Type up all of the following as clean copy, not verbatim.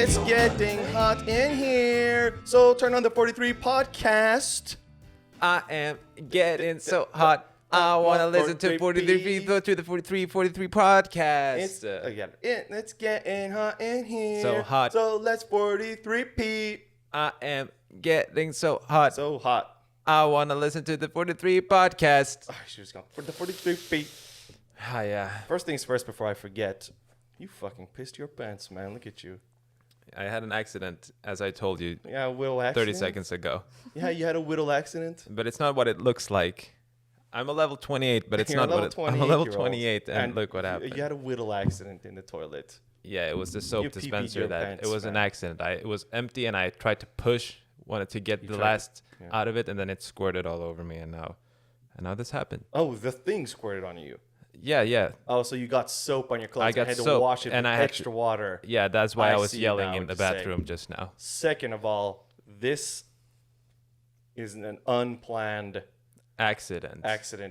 It's getting hot in here. So turn on the 43 podcast. I am getting so hot. I want to listen to 43 to the 43 podcast. It's getting hot in here. So hot. So let's 43p. I am getting so hot. So hot. I want to listen to the 43 podcast. I should just go for the 43p. Yeah. First things first before I forget. You fucking pissed your pants, man. Look at you. I had an accident, as I told you Yeah, a whittle accident. 30 seconds ago. Yeah, you had a whittle accident. But it's not what it looks like. I'm a level 28, but it's You're not a what it, I'm a level 28, and look what happened. You had a whittle accident in the toilet. Yeah, it was the soap You pee-peed dispenser your that pants, it was an man. accident. It was empty, and I tried to push, wanted to get the last out of it, and then it squirted all over me, and now this happened. Oh, the thing squirted on you. Yeah. Oh, so you got soap on your clothes. I got and had to soap, wash it and with I had extra water. Yeah, that's why I was see yelling now in what the you're saying. bathroom just now. Second of all, this is an unplanned Accident.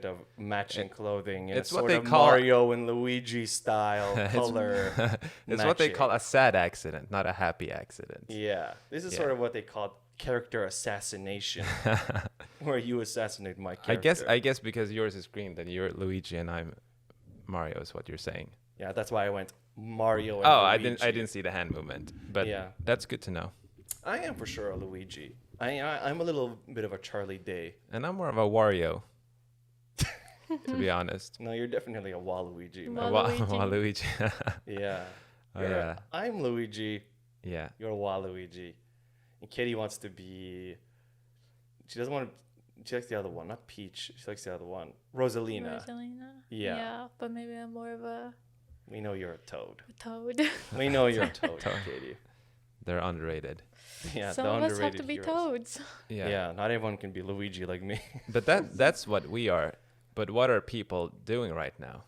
of matching clothing in it's a what sort they of call- Mario and Luigi style color. It's what they matching. call a sad accident, not a happy accident. Yeah, this is sort of what they call character assassination, where you assassinate my character. I guess because yours is green, then you're Luigi and I'm Mario is what you're saying. Yeah, that's why I went Mario and Luigi. I didn't see the hand movement, but Yeah. that's good to know. I am for sure a Luigi. I'm a little bit of a Charlie Day. And I'm more of a Wario, to be honest. No, you're definitely a Waluigi, man. Waluigi. Yeah. Oh, yeah. I'm Luigi. Yeah. You're Waluigi. And Kitty wants to be... She doesn't want to... She likes the other one. Not Peach. She likes the other one. Rosalina. Yeah. But maybe I'm more of a We know you're a toad. toad. We know you're a toad, Katie. They're underrated. Yeah, Some the of us have underrated to be heroes. toads. Yeah, not everyone can be Luigi like me. But that's what we are. But what are people doing right now?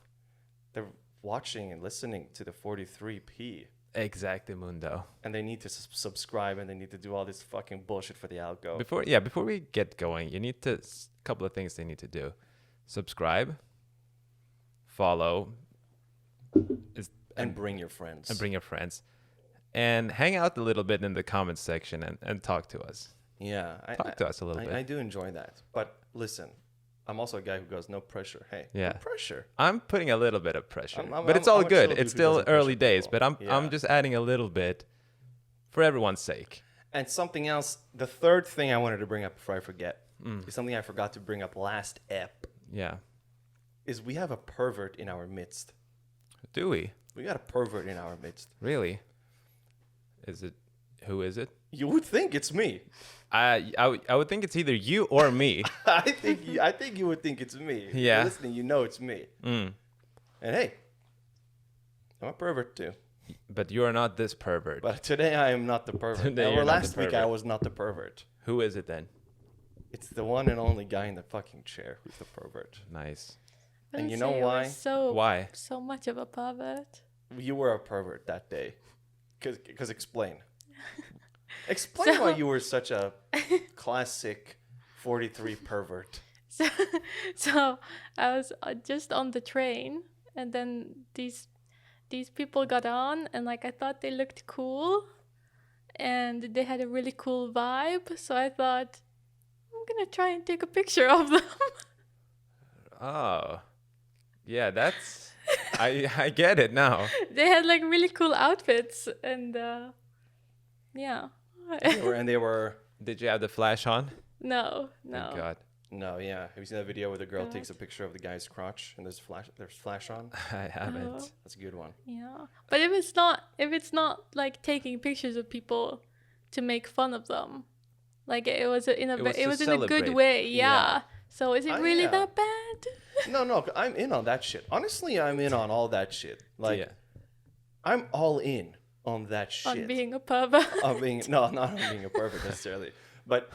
They're watching and listening to the 43p. Exactly, Mundo. And they need to subscribe and they need to do all this fucking bullshit for the algo. Before we get going, you need to couple of things they need to do: subscribe, follow, and bring your friends. And hang out a little bit in the comments section and talk to us. Yeah. Talk to us a little bit. I do enjoy that. But listen, I'm also a guy who goes, no pressure. Hey, Yeah. no pressure. I'm putting a little bit of pressure, I'm but it's all a good. chill It's dude who still doesn't early pressure days, people. but I'm Yeah. just adding a little bit for everyone's sake. And something else, the third thing I wanted to bring up before I forget, is something I forgot to bring up last ep, Yeah. is we have a pervert in our midst. Do we? We got a pervert in our midst. Really? Who is it? You would think it's me. I would think it's either you or me. I think you would think it's me. If Yeah. you're listening, you know it's me. Mm. And hey, I'm a pervert too. But you're not this pervert. But today I am not the pervert. Today you're Or not the last week I pervert. was not the pervert. Who is it then? It's the one and only guy in the fucking chair who's the pervert. Nice. And Wouldn't you know say you were why? Why? So much of a pervert. You were a pervert that day. Because explain. Explain why you were such a classic 43 pervert. So I was just on the train, and then these people got on, and like I thought they looked cool, and they had a really cool vibe. So I thought I'm gonna try and take a picture of them. Oh. Yeah, that's... I get it now. They had like really cool outfits, and yeah. They were... Did you have the flash on? No. Thank God. No, yeah. Have you seen that video where the girl takes a picture of the guy's crotch and there's flash on? I haven't. Oh. That's a good one. Yeah, but if it's not like taking pictures of people to make fun of them, like it was in a celebrate. good way, yeah. So is it really yeah. that bad? No, I'm in on that shit. Honestly, I'm in on all that shit. Like, Yeah. I'm all in on that shit. On being a pervert? No, not on being a pervert necessarily. But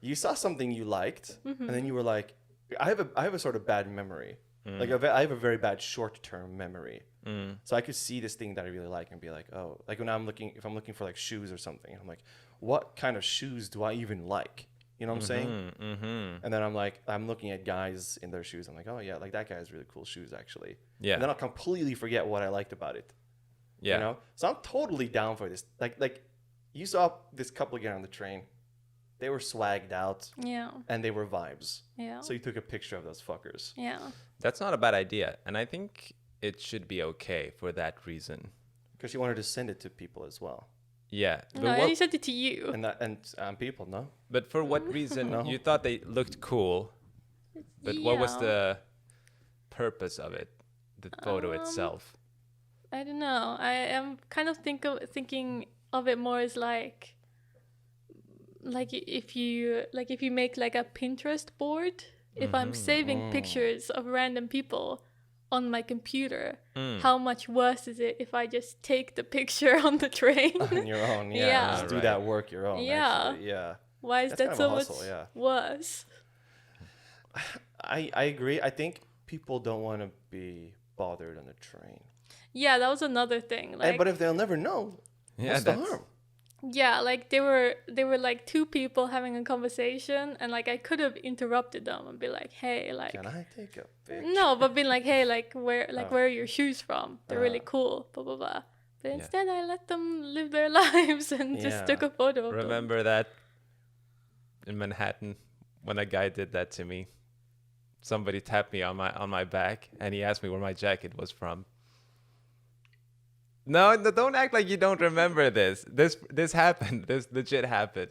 you saw something you liked, and then you were like, I have a sort of bad memory. Like I have a very bad short-term memory. So I could see this thing that I really like and be like, oh, like if I'm looking for like shoes or something, I'm like, what kind of shoes do I even like? You know what I'm saying? And then I'm looking at guys in their shoes. I'm like, oh yeah, like that guy has really cool shoes actually. Yeah. And then I'll completely forget what I liked about it. Yeah. You know? So I'm totally down for this. Like you saw this couple get on the train. They were swagged out. Yeah. And they were vibes. Yeah. So you took a picture of those fuckers. Yeah. That's not a bad idea. And I think it should be okay for that reason. Because you wanted to send it to people as well. Yeah. No, I only sent it to you. And people, no? But for what reason? No. You thought they looked cool. But what was the purpose of it? The photo itself? I don't know. I am kind of thinking of it more as like if you make like a Pinterest board. If I'm saving pictures of random people on my computer, how much worse is it if I just take the picture on the train On your own, yeah. Yeah. Just do that work your own. Yeah. Actually. Yeah. Why is That's that kind so of a much hustle, yeah. worse? I agree. I think people don't want to be bothered on the train. Yeah, that was another thing. Like, But if they'll never know, what's the harm? yeah, like they were like two people having a conversation, and like I could have interrupted them and be like, "Hey, like, Can I take a picture? no," but being like, "Hey, like, where are your shoes from? They're really cool." Blah blah blah. But instead, I let them live their lives and just took a photo of them. Remember that in Manhattan when a guy did that to me? Somebody tapped me on my back and he asked me where my jacket was from. No, don't act like you don't remember this. This happened. This legit happened.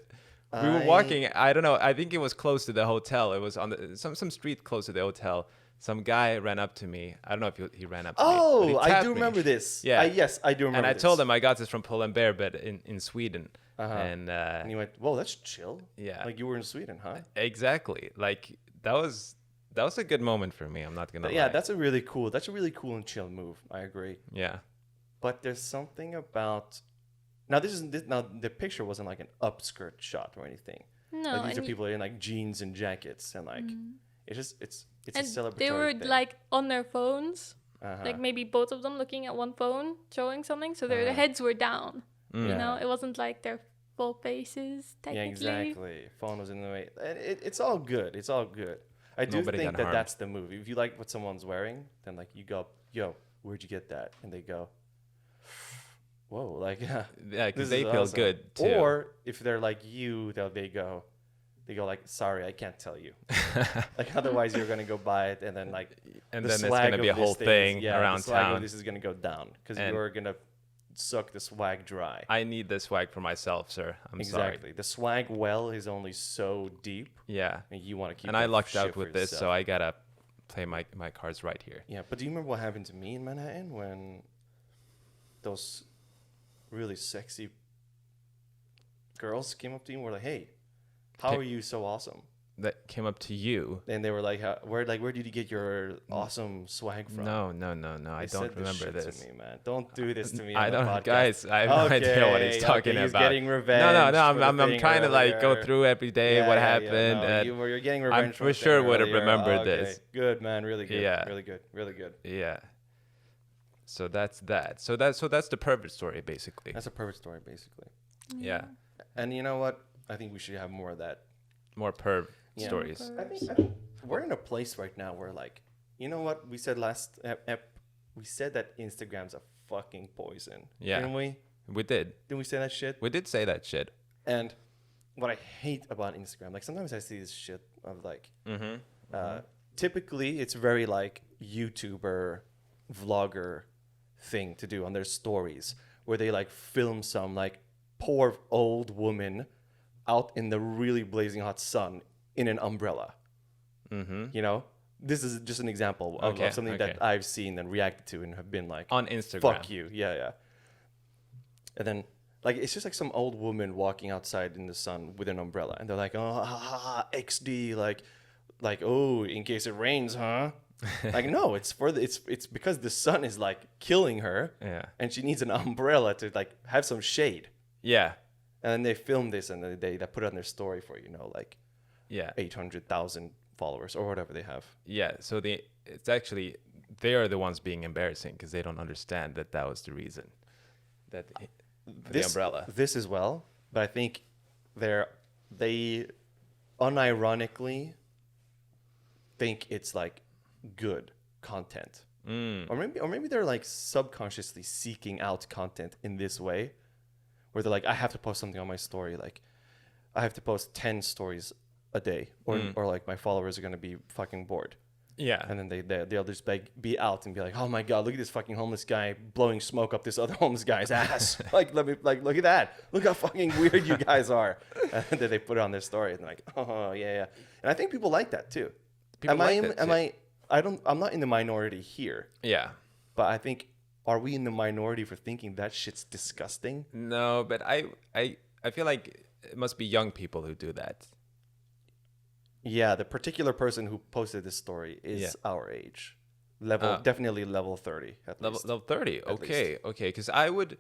We were walking. I don't know. I think it was close to the hotel. It was on some street close to the hotel. Some guy ran up to me. I don't know if he ran up to me. Oh, but he I tapped do me. remember this. Yeah. Yes, I do remember And I this. told him I got this from Pull and Bear, but in Sweden. And you went, whoa, that's chill. Yeah. Like you were in Sweden, huh? Exactly. Like that was a good moment for me. I'm not gonna lie. Yeah, that's a really cool and chill move. I agree. Yeah. But there's something about now the picture wasn't like an upskirt shot or anything. No, Like, these are people in like jeans and jackets and like it's and a celebratory they were thing. like on their phones, like maybe both of them looking at one phone, showing something. So their heads were down. You know, it wasn't like their full faces technically. Yeah, exactly. Phone was in the way. And it's all good. It's all good. I do Nobody think got that harmed. that's the move. If you like what someone's wearing, then like you go, yo, where'd you get that? And they go, whoa, like Yeah, this because is they feel awesome. good too. Or if they're like you, they go like, sorry, I can't tell you. Like otherwise you're gonna go buy it and then like and the then it's swag gonna be a of this whole thing around the swag town. of this is gonna go down because And- you're gonna suck the swag dry. I need the swag for myself, sir. I'm sorry. Exactly. The swag well is only so deep, Yeah. and you want to keep. And I that lucked shit out for with this, so yourself. I gotta play my cards right here. Yeah, but do you remember what happened to me in Manhattan when those really sexy girls came up to you and were like, "Hey, how are you so awesome?" That came up to you. And they were like, where did you get your awesome swag from?" No. I They don't said remember shit this. To me, man. Don't do this to me. I on the don't, podcast. guys. I have no idea what he's talking he's about. getting revenge. No. for the I'm thing trying to like go earlier. through every day what happened. No, and you're getting revenge. for sure would have remembered Okay. this. Good man, really good. Yeah. Really good, really good. Yeah. So that's that. So that's the perfect story, basically. That's a perfect story, basically. Yeah. And you know what? I think we should have more of that. More perv Yeah. stories. I think we're in a place right now where, like, you know what we said last we said that Instagram's a fucking poison. Yeah. Didn't we? We did. Didn't we say that shit? We did say that shit. And what I hate about Instagram, like sometimes I see this shit of like, typically it's very like YouTuber, vlogger thing to do on their stories where they like film some like poor old woman out in the really blazing hot sun in an umbrella. You know, this is just an example of something that I've seen and reacted to and have been like On Instagram. fuck you. Yeah. And then like it's just like some old woman walking outside in the sun with an umbrella and they're like, oh, XD, like oh, in case it rains, huh? Like no, it's because the sun is like killing her. Yeah. And she needs an umbrella to like have some shade. Yeah. And then they film this and they put it on their story for, you know, like Yeah. 800,000 followers or whatever they have. Yeah. So it's actually they are the ones being embarrassing because they don't understand that was the reason. That for the umbrella. This as well, but I think they unironically think it's like good content. Or maybe they're like subconsciously seeking out content in this way where they're like, I have to post something on my story. Like, I have to post 10 stories a day, or like my followers are gonna be fucking bored. Yeah. And then they'll just be out and be like, oh my god, look at this fucking homeless guy blowing smoke up this other homeless guy's ass. Like, look at that. Look how fucking weird you guys are. And then they put it on their story and they're like, oh yeah. And I think people like that too. I'm not in the minority here, Yeah. but I think, are we in the minority for thinking that shit's disgusting? No, but I feel like it must be young people who do that. Yeah, the particular person who posted this story is our age. Definitely level 30 at least. Level 30. Okay. Because I would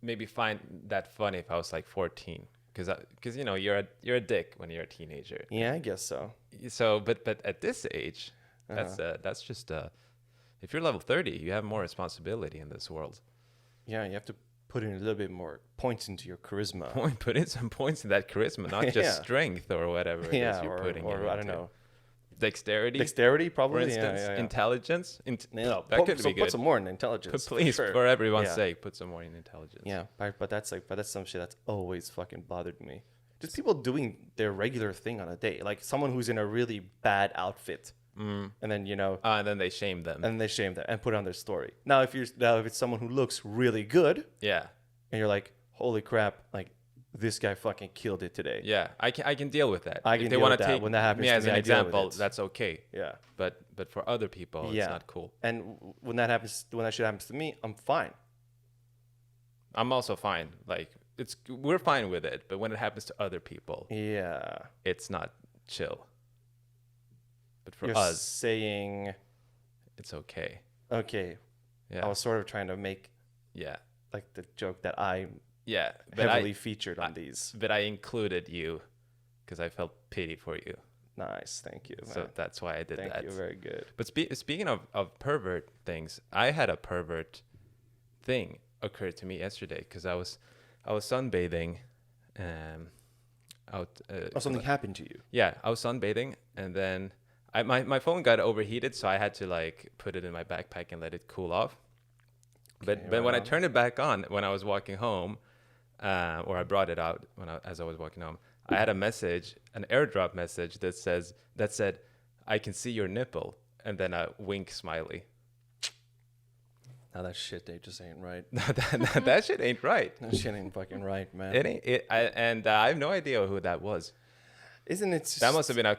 maybe find that funny if I was like 14. Because you know you're a dick when you're a teenager. Yeah, I guess so. So, but at this age, that's just if you're level 30, you have more responsibility in this world. Yeah, you have to put in a little bit more points into your charisma. Put in some points in that charisma, not just strength or whatever it is you're putting or I don't know. Dexterity, probably. for instance. Intelligence. That could be good. Put some more in intelligence. Please, for everyone's sake, put some more in intelligence. Yeah, but that's some shit that's always fucking bothered me. Just people doing their regular thing on a day, like someone who's in a really bad outfit, and then and then they shame them. And put it on their story. Now, if it's someone who looks really good, yeah, and you're like, holy crap, like this guy fucking killed it today. Yeah, I can deal with that. I can deal with that. When that happens me to as me, an I deal with example, it. that's okay. Yeah. But for other people, it's not cool. And when that shit happens to me, I'm fine. I'm also fine. Like we're fine with it, but when it happens to other people, it's not chill. But for us, saying it's okay. Okay. Yeah. I was sort of trying to make like the joke that I heavily featured on these. But I included you because I felt pity for you. Nice, thank you. Man. So that's why I did that. Thank you, very good. But speaking of pervert things, I had a pervert thing occur to me yesterday because I was sunbathing out. Something happened to you? Yeah, I was sunbathing and then my phone got overheated, so I had to like put it in my backpack and let it cool off. But when I turned it back on when I was walking home, or I brought it out as I was walking home, I had a message, an airdrop message that said, "I can see your nipple," and then a wink smiley. Now that shit, they just ain't right. That shit ain't right. That shit ain't fucking right, man. It ain't. I have no idea who that was. Isn't it? That must have been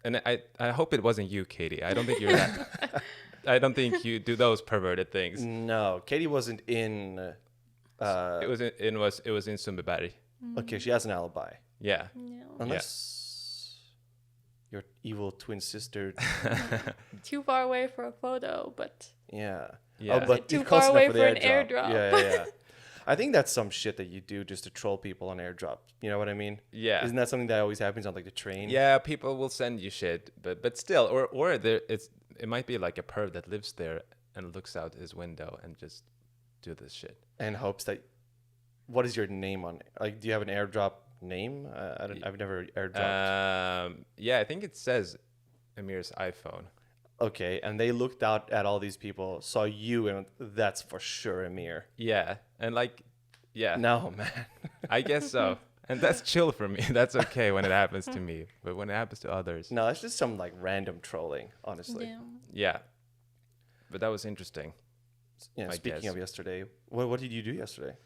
and I hope it wasn't you, Katie. I don't think you're that. I don't think you do those perverted things. No, Katie wasn't in. It was in Sundbyberg. Okay, she has an alibi. Yeah. No. Unless your evil twin sister. Too far away for a photo, but. Yeah. Yeah. Oh, but too far away for an airdrop. Yeah. I think that's some shit that you do just to troll people on airdrop. You know what I mean? Yeah. Isn't that something that always happens on like the train? Yeah, people will send you shit, but still, or it might be like a perv that lives there and looks out his window and just do this shit. And hopes that. What is your name on? Like, do you have an airdrop name? I've never airdropped. Yeah, I think it says Amir's iPhone. Okay, and they looked out at all these people, saw you, and that's for sure Amir. Yeah, and No, man. I guess so. And that's chill for me. That's okay when it happens to me. But when it happens to others. No, it's just some like random trolling, honestly. Yeah. But that was interesting. Yeah, speaking of yesterday, what did you do yesterday?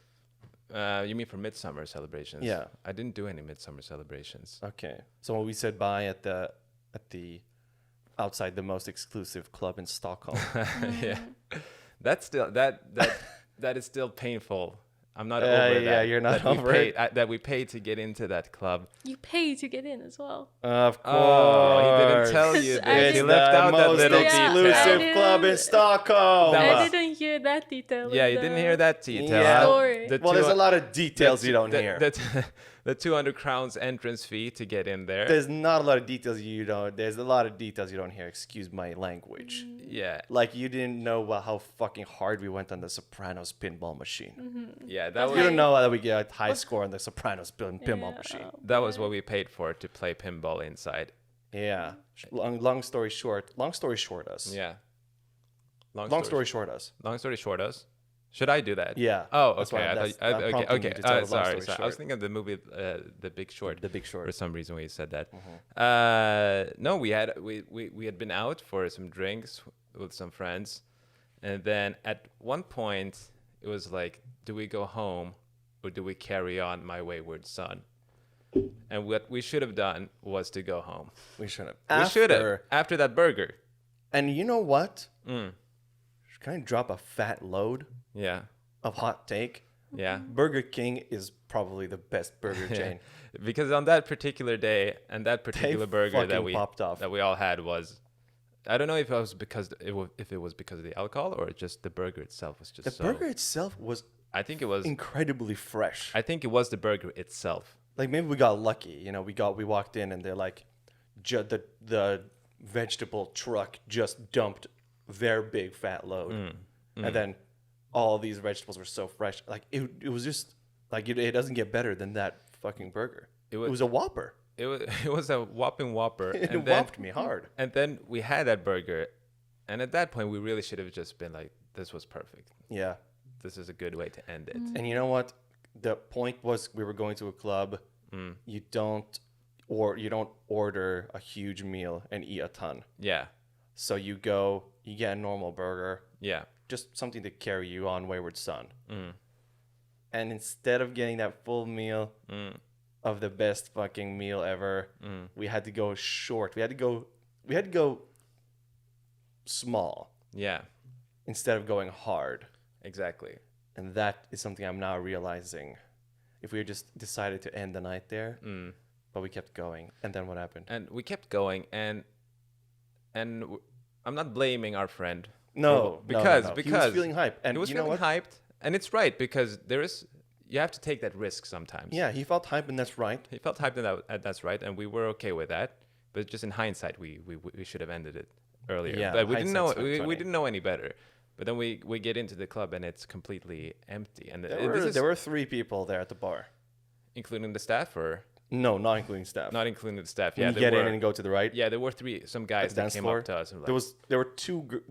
You mean for midsummer celebrations? Yeah. I didn't do any midsummer celebrations. Okay. So we said bye at the outside the most exclusive club in Stockholm. Yeah. That's still that is still painful. I'm not over that. Yeah, you're not over it. That we paid to get into that club. You pay to get in as well. Of course. Oh, he didn't tell you this. He left out that little exclusive club in Stockholm. I didn't hear that detail. Yeah, you didn't hear that detail. Yeah. Story. Well, there's a lot of details you don't hear. The 200 crowns entrance fee to get in there. There's not a lot of details you don't. There's a lot of details you don't hear. Excuse my language. Yeah. Like you didn't know how fucking hard we went on the Sopranos pinball machine. Mm-hmm. Yeah, that was. You don't know that we get a high score on the Sopranos pinball machine. That was what we paid for to play pinball inside. Yeah. Long story short. Long story short us. Yeah. Long story short us. Long story short us. Should I do that? Yeah. Oh, That's okay. why I that's- thought, I'm okay, prompting you okay. to tell the long Sorry, story sorry. I was short. thinking of the movie, The Big Short. The Big Short. For some reason when you said that. Mm-hmm. No, we had been out for some drinks with some friends, and then at one point it was like, do we go home or do we carry on, my wayward son? And what we should have done was to go home. We should have. We should have after that burger. And you know what? Mm. Can I drop a fat load Yeah, of hot take? yeah. Burger King is probably the best burger chain. Because on that particular day and that particular burger that fucking we popped off. that we all had was, I don't know if it was because if it was because of the alcohol or just the burger itself was just The so. burger itself was I think it was. incredibly fresh. I think it was the burger itself. Like maybe we got lucky. You know, we walked in and they're like, the vegetable truck just dumped their big fat load, and then all these vegetables were so fresh. Like it was just like it doesn't get better than that fucking burger. It was a Whopper. It was a whopping Whopper. It and then, whopped me hard. And then we had that burger, and at that point we really should have just been like, this was perfect. Yeah. This is a good way to end it. And you know what? The point was we were going to a club. You don't order a huge meal and eat a ton. Yeah, So you get a normal burger, yeah. just something to carry you on, wayward son. And instead of getting that full meal of the best fucking meal ever, we had to go short. We had to go small Yeah, instead of going hard. exactly. And that is something I'm now realizing. If we had just decided to end the night there, but we kept going, and then what happened? And we kept going, and I'm not blaming our friend. No, because he was feeling hype, and he was you know feeling what? hyped, and it's right because you have to take that risk sometimes. Yeah, he felt hype, and that's right. He felt hyped, and that's right, and we were okay with that. But just in hindsight, we should have ended it earlier. Yeah, but we didn't know hindsight's 2020. we didn't know any better. But then we get into the club and it's completely empty, and There were 3 people there at the bar. including the staff, or No, not including staff. not including the staff. When Yeah, you there get were, in and go to the right. yeah, there were some guys that dance came floor. up to us and like, There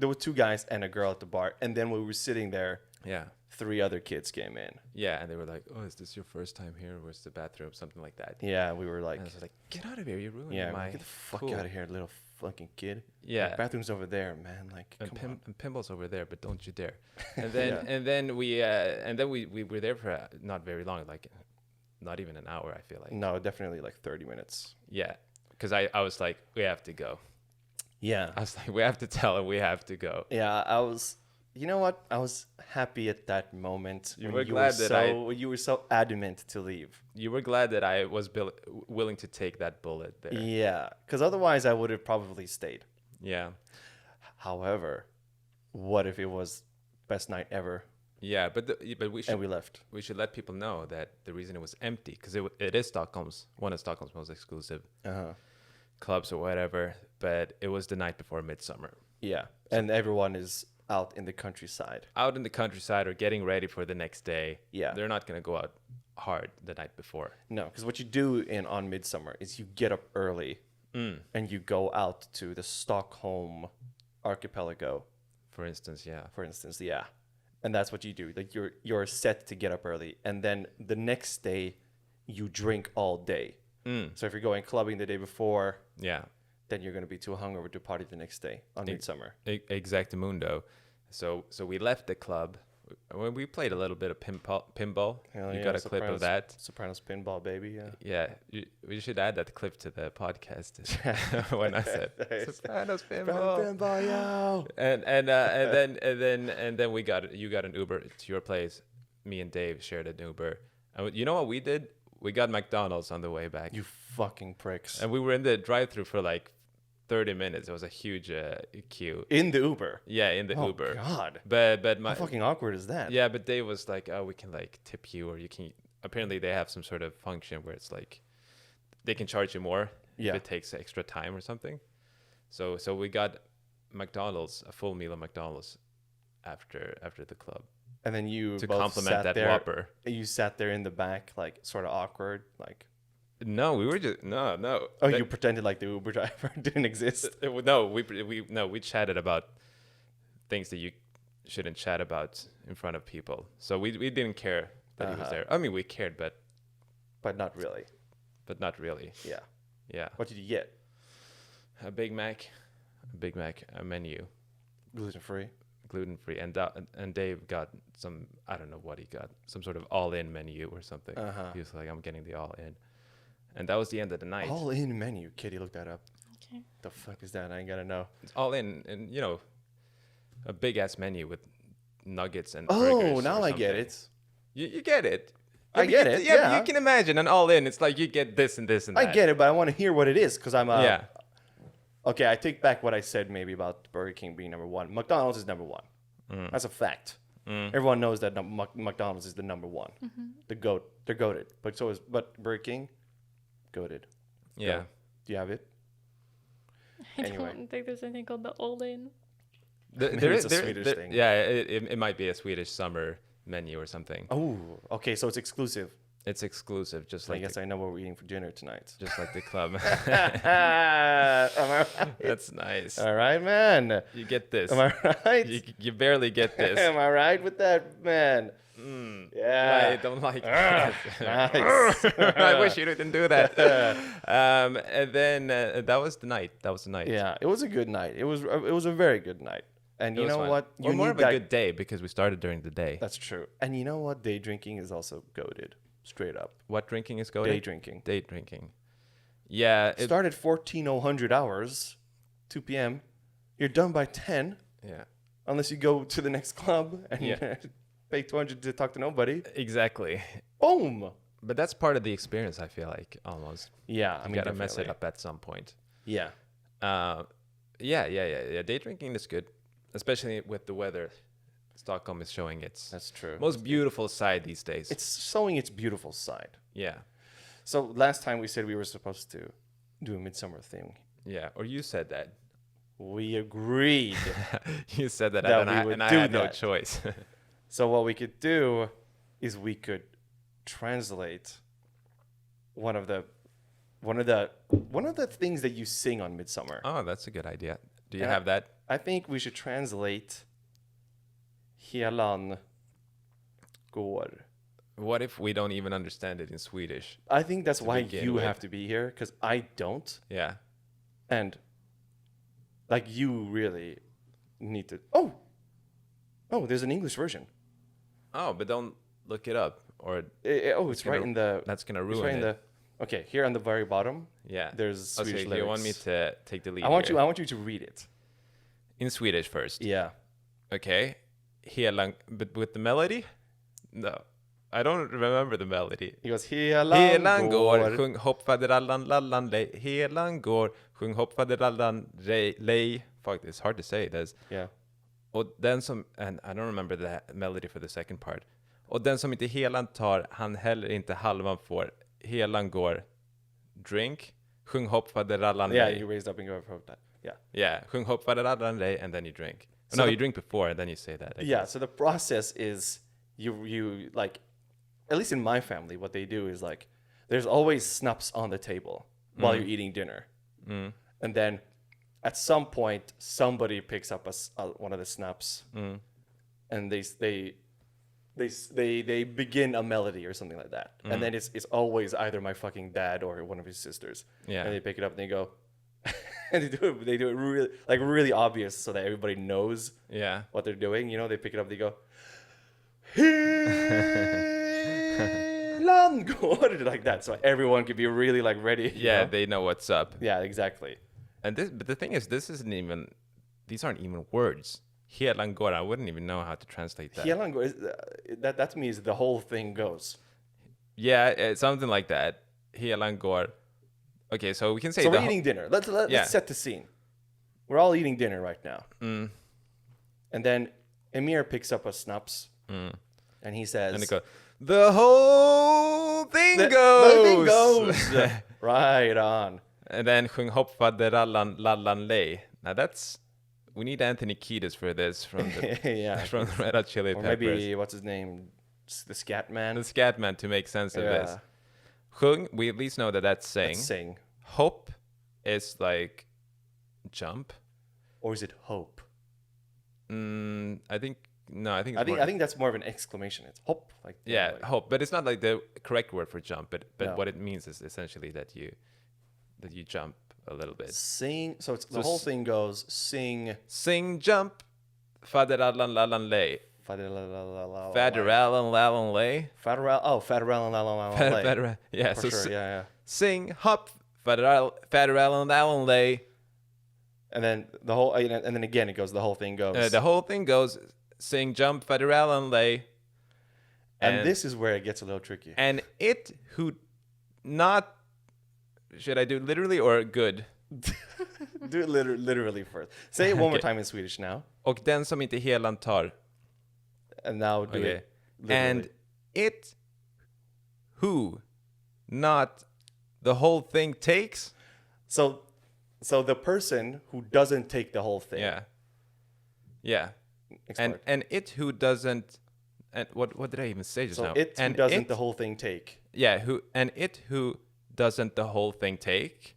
were 2 guys and a girl at the bar, and then when we were sitting there, yeah, 3 other kids came in. yeah, and they were like, "Oh, is this your first time here? Where's the bathroom?" Something like that. Yeah, we were like, And I was like, "Get out of here! You're ruining yeah, my get the fuck pool." out of here, little fucking kid. Yeah. The bathroom's over there, man. Like, And, come on. and Pimble's over there, but don't you dare. And then Yeah. and then we were there for not very long, like not even an hour. I feel like. No, definitely like 30 minutes. Yeah, because I was like, we have to go. Yeah. I was like, we have to tell him we have to go. Yeah, I was. You know what? I was happy at that moment. You when were glad that you were so adamant to leave. You were glad that I was willing to take that bullet there. Yeah, because otherwise I would have probably stayed. Yeah. However, what if it was best night ever Yeah, but we and should we left? we should let people know that the reason it was empty, because it is one of Stockholm's most exclusive clubs or whatever, but it was the night before midsummer. Yeah, and everyone is out in the countryside. Out in the countryside or getting ready for the next day. Yeah. They're not going to go out hard the night before. No, because what you do on midsummer is you get up early and you go out to the Stockholm archipelago, For instance, yeah. for instance. Yeah, and that's what you do. Like you're set to get up early, and then the next day you drink all day. So if you're going clubbing the day before, Yeah. then you're going to be too hungover to party the next day on midsummer. Exactamundo. So we left the club. We played a little bit of pinball. Hell You yeah, got a clip of that. Sopranos pinball, baby. Yeah. Yeah, we should add that clip to the podcast when I said Sopranos pinball. Pinball, yo. And then you got an Uber to your place. Me and Dave shared an Uber. And you know what we did? We got McDonald's on the way back. You fucking pricks. And we were in the drive-thru for like 30 minutes. It was a huge queue. In the Uber. Yeah, in the Oh, Uber. God. But How fucking awkward is that? yeah, but Dave was like, "Oh, we can like tip you, or you can." Apparently, they have some sort of function where it's like they can charge you more Yeah. if it takes extra time or something. So we got McDonald's, a full meal of McDonald's after the club And then you to both complement sat that there, Whopper. You sat there in the back, like sort of awkward, like. No, we were just no. Oh, That- you pretended like the Uber driver didn't exist. we chatted about things that you shouldn't chat about in front of people. So we didn't care that he was there. I mean, we cared, but not really. not really. Yeah. Yeah. What did you get? A Big Mac, a menu, Gluten-free. gluten-free, and Dave got some, I don't know what he got, some sort of all-in menu or something. He was like, I'm getting the all-in. And that was the end of the night. All-in menu. Kitty, look that up. Okay. The fuck is that? I ain't gotta know. It's all-in, and you know, a big-ass menu with nuggets and Oh, burgers now or I get something. it. You get it. I get it, yeah. You can imagine an all-in. It's like you get this and this and that. I get it, but I want to hear what it is because I'm. Yeah. Okay, I take back what I said maybe about Burger King being number one. McDonald's is number one. That's a fact. Everyone knows that McDonald's is the number one. The goat. They're goated. But Burger King, goated. Yeah. Do you have it? I Anyway. don't think there's anything called the all-in. Maybe it's a Swedish thing. Yeah, it might be a Swedish summer menu or something. Oh, okay, so it's exclusive. It's exclusive, just I like guess I know what we're eating for dinner tonight. just like the club. Am I right? That's nice. All right, man. You get this. Am I right? You barely get this. Am I right with that, man? Yeah. I don't like that. Nice. I wish you didn't do that. And then that was the night. Yeah, it was a good night. It was a very good night. And It you was know fun. what? Or You more need of a that- good day because we started during the day. That's true. And you know what? Day drinking is also goated. Straight up. What drinking is going? Day drinking. Day drinking. Yeah. Start at 1400 hours, 2 p.m. You're done by 10, Yeah. unless you go to the next club and Yeah. pay 200 to talk to nobody. Exactly. Boom. But that's part of the experience, I feel like, almost. Yeah, I You mean, gotta mess it definitely. up at some point. Yeah. Yeah. Day drinking is good, especially with the weather. Stockholm is showing its That's true. most beautiful side these days. It's showing its beautiful side. Yeah. So last time we said we were supposed to do a midsummer thing. Yeah. Or you said that. We agreed. You said that, That and we would I do had no that. choice. So what we could do is we could translate one of the things that you sing on Midsummer. Oh, that's a good idea. Do you And have that? I think we should translate Helan går. What if we don't even understand it in Swedish? I think that's why begin you with. have to be here because I don't, Yeah. and like you really need to. Oh, there's an English version. Oh, but don't look it up, or It's gonna- right in the. that's gonna It's ruin right in it. the. Okay, here on the very bottom. Yeah. There's Swedish Okay, lyrics. you want me to take the lead? I want here? you to read it. in Swedish first. Yeah. Okay. But with the melody? No. I don't remember the melody. He goes Helan går, sjung hopp faderallan lallan lej. Helan går, sjung hopp faderallan lej. Fuck, it's hard to say this. Yeah. Och den som, and I don't remember the melody for the second part. Och den som inte helan tar, han heller inte halvan får. Helan går, drink, sjung hopp faderallan Yeah, lej. you raised up and go for that. Yeah. Yeah, sjung hopp faderallan lej, and then you drink. So No, the- you drink before, and then you say that. I Yeah, guess. so the process is you like, at least in my family, what they do is like, there's always snaps on the table while you're eating dinner, and then at some point somebody picks up one of the snaps, and they begin a melody or something like that, and then it's always either my fucking dad or one of his sisters. Yeah. And they pick it up and they go, and they do it really obvious so that everybody knows Yeah. what they're doing. You know, they pick it up, they go, Helan går, like that, so everyone can be really like ready. you Yeah, know? they know what's up. Yeah, exactly. And but the thing is, these aren't even words. Helan går, I wouldn't even know how to translate that. Helan går, that to me is the whole thing goes. Yeah, something like that. Helan går. Okay, so we can say So the we're eating dinner. Let's Yeah. set the scene. We're all eating dinner right now. And then Emir picks up a snaps, and he says, and they go, the whole thing The goes. thing goes. Right on. And then sjung hopp faderallan lallan lej. Now we need Anthony Kiedis for this from the Yeah. from the Red Hot Chili Or Peppers. maybe, what's his name? The Scat Man. The Scatman to make sense of this. Yeah. Sjung, we at least know that that's saying. Sing. Hopp is like jump. Or is it hope? I think No, I think I it's think more, I think that's more of an exclamation. It's hopp, like yeah, like, hope, but it's not like the correct word for jump. But No. what it means is essentially that you jump a little bit. sing. So it's So the whole thing goes sing. Sing, jump, faderallan lallan lay, Faderallan faderallan lallan lay, Faderallan. yeah. For So sure, yeah. sing, hop, faderallan lallan lay. And then and then again it goes. The whole thing goes. The whole thing goes sing, jump, faderallan lay. And this is where it gets a little tricky. And it who not, should I do literally or good? Do it literally first. Say it one more Okay. time in Swedish now. Och den som inte helan tar. And now do Okay. it literally. And it who not the whole thing takes. So the person who doesn't take the whole thing. Yeah. Yeah. Explain. And it who doesn't, and what did I even say just So now? it and who doesn't it, the whole thing take. Yeah, it who doesn't the whole thing take.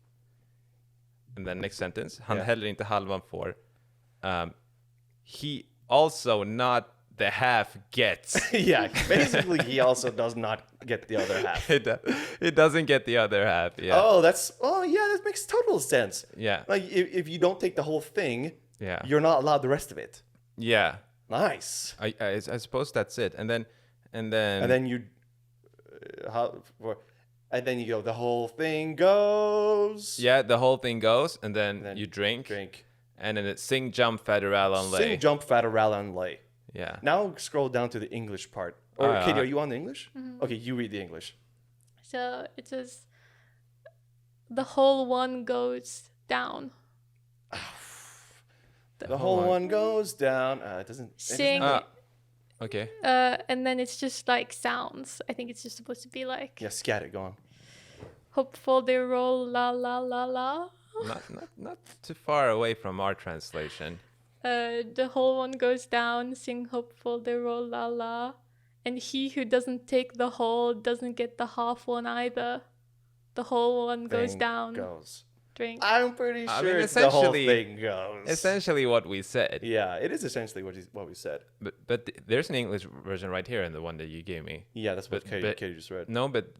And then next sentence. Han Yeah. heller inte halvan får. He also not the half gets. Yeah, basically he also does not get the other half. It doesn't get the other half. Yeah. Oh, yeah, that makes total sense. Yeah. Like if you don't take the whole thing, Yeah. you're not allowed the rest of it. Yeah. Nice. I suppose that's it. And then And then you and then you go the whole thing goes. yeah, the whole thing goes, and then you drink, and then it's sing, jump, faderallan lay. Sing, jump, faderallan lay. Yeah. Now scroll down to the English part. Or Katie, are you on the English? Okay, you read the English. So it says the whole one goes down. The whole one goes down. It doesn't. Sing. Okay. And then it's just like sounds. I think it's just supposed to be like Yeah, scat it. Go on. hopeful they roll la la la la. Not too far away from our translation. The whole one goes down, sing hopeful they roll la la. And he who doesn't take the whole doesn't get the half one either. The whole one goes Thing down. Goes. Drink. I'm pretty I sure mean, it's the whole essentially- thing goes. Essentially what we said. Yeah, it is essentially what we said. But there's an English version right here in the one that you gave me. Yeah, that's what But- Katie just read. No, but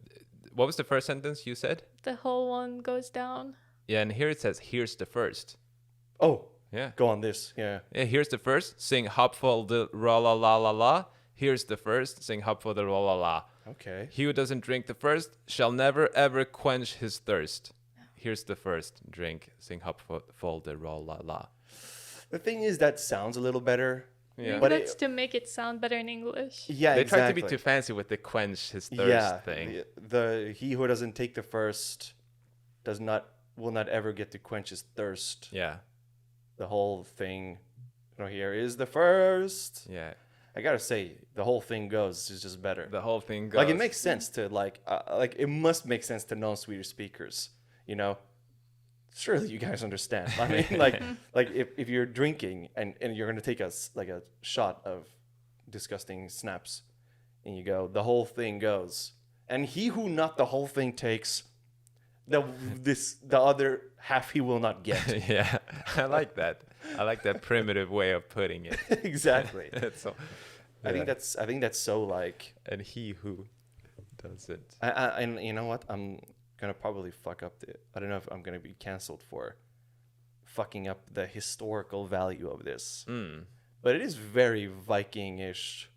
what was the first sentence you said? The whole one goes down. Yeah, and here it says, here's the first. Oh, Yeah. go on this. Yeah. Yeah, here's the first. Sing hopful the ra la la la la. Here's the first. Sing hopful the ra la la. Okay. He who doesn't drink the first shall never ever quench his thirst. Here's the first. Drink. Sing hopful the ra la la. The thing is, that sounds a little better. Yeah. Maybe But that's to make it sound better in English. Yeah, They exactly. tried to be too fancy with the quench his thirst thing. The he who doesn't take the first will not ever get to quench his thirst. Yeah. The whole thing, here is the first. Yeah. I gotta say, the whole thing goes is just better. The whole thing goes. Like it makes sense to it must make sense to non-Swedish speakers. Surely you guys understand. I mean, like if you're drinking and you're gonna take a shot of disgusting snaps, and you go, the whole thing goes, and he who not the whole thing takes, the other half he will not get. Yeah. I like that. I like that primitive way of putting it. Exactly. So, I think that's so like. and he who doesn't. And you know what? I'm gonna probably fuck up I don't know if I'm gonna be canceled for fucking up the historical value of this. But it is very Viking-ish.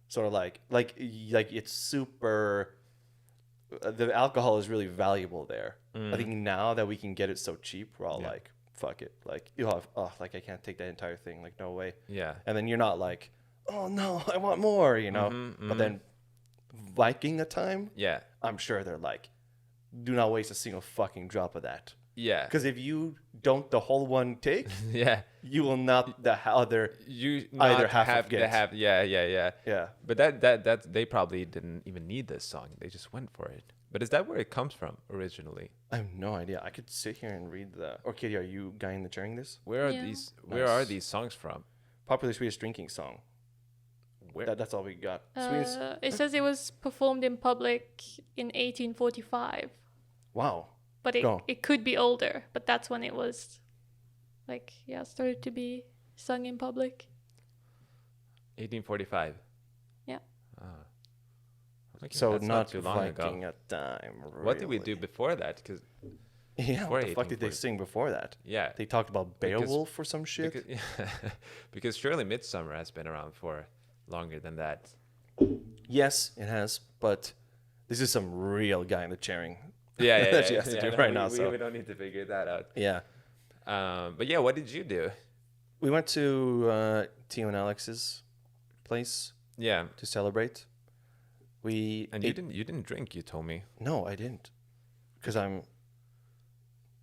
Sort of like it's super. The alcohol is really valuable there. I think now that we can get it so cheap, we're all like, fuck it. Like I can't take that entire thing. Like no way. Yeah. And then you're not like, oh no, I want more. But then Viking a time. Yeah. I'm sure they're like, do not waste a single fucking drop of that. Yeah. Because if you don't the whole one take, Yeah. you will not the other. You Either not half have of the get. half. Yeah. Yeah. But that they probably didn't even need this song. They just went for it. But is that where it comes from originally? I have no idea. I could sit here and read the. Or Katie, are you guy in the chairing this? Where are Yeah. these? Where are Nice. these songs from? Popular Swedish drinking song. Where? That's all we got. Sweden's. It says it was performed in public in 1845, Wow. but Go. it could be older. But that's when it was, started to be sung in public. 1845. Yeah. Okay, So that's not too long Viking ago. at time. What did we do really. before that? Because Yeah, before what the fuck did they 1840? sing before that? yeah, They talked about Because- Beowulf or some shit. because, because surely Midsummer has been around for longer than that. Yes, it has, but this is some real guy in the chairing. Yeah, That she has to do no, right we, now, We, so- we don't need to figure that out. Yeah. But yeah, what did you do? We went to Tio and Alex's place Yeah, to celebrate. We and ate- you didn't drink. You told me No, I didn't. Because I'm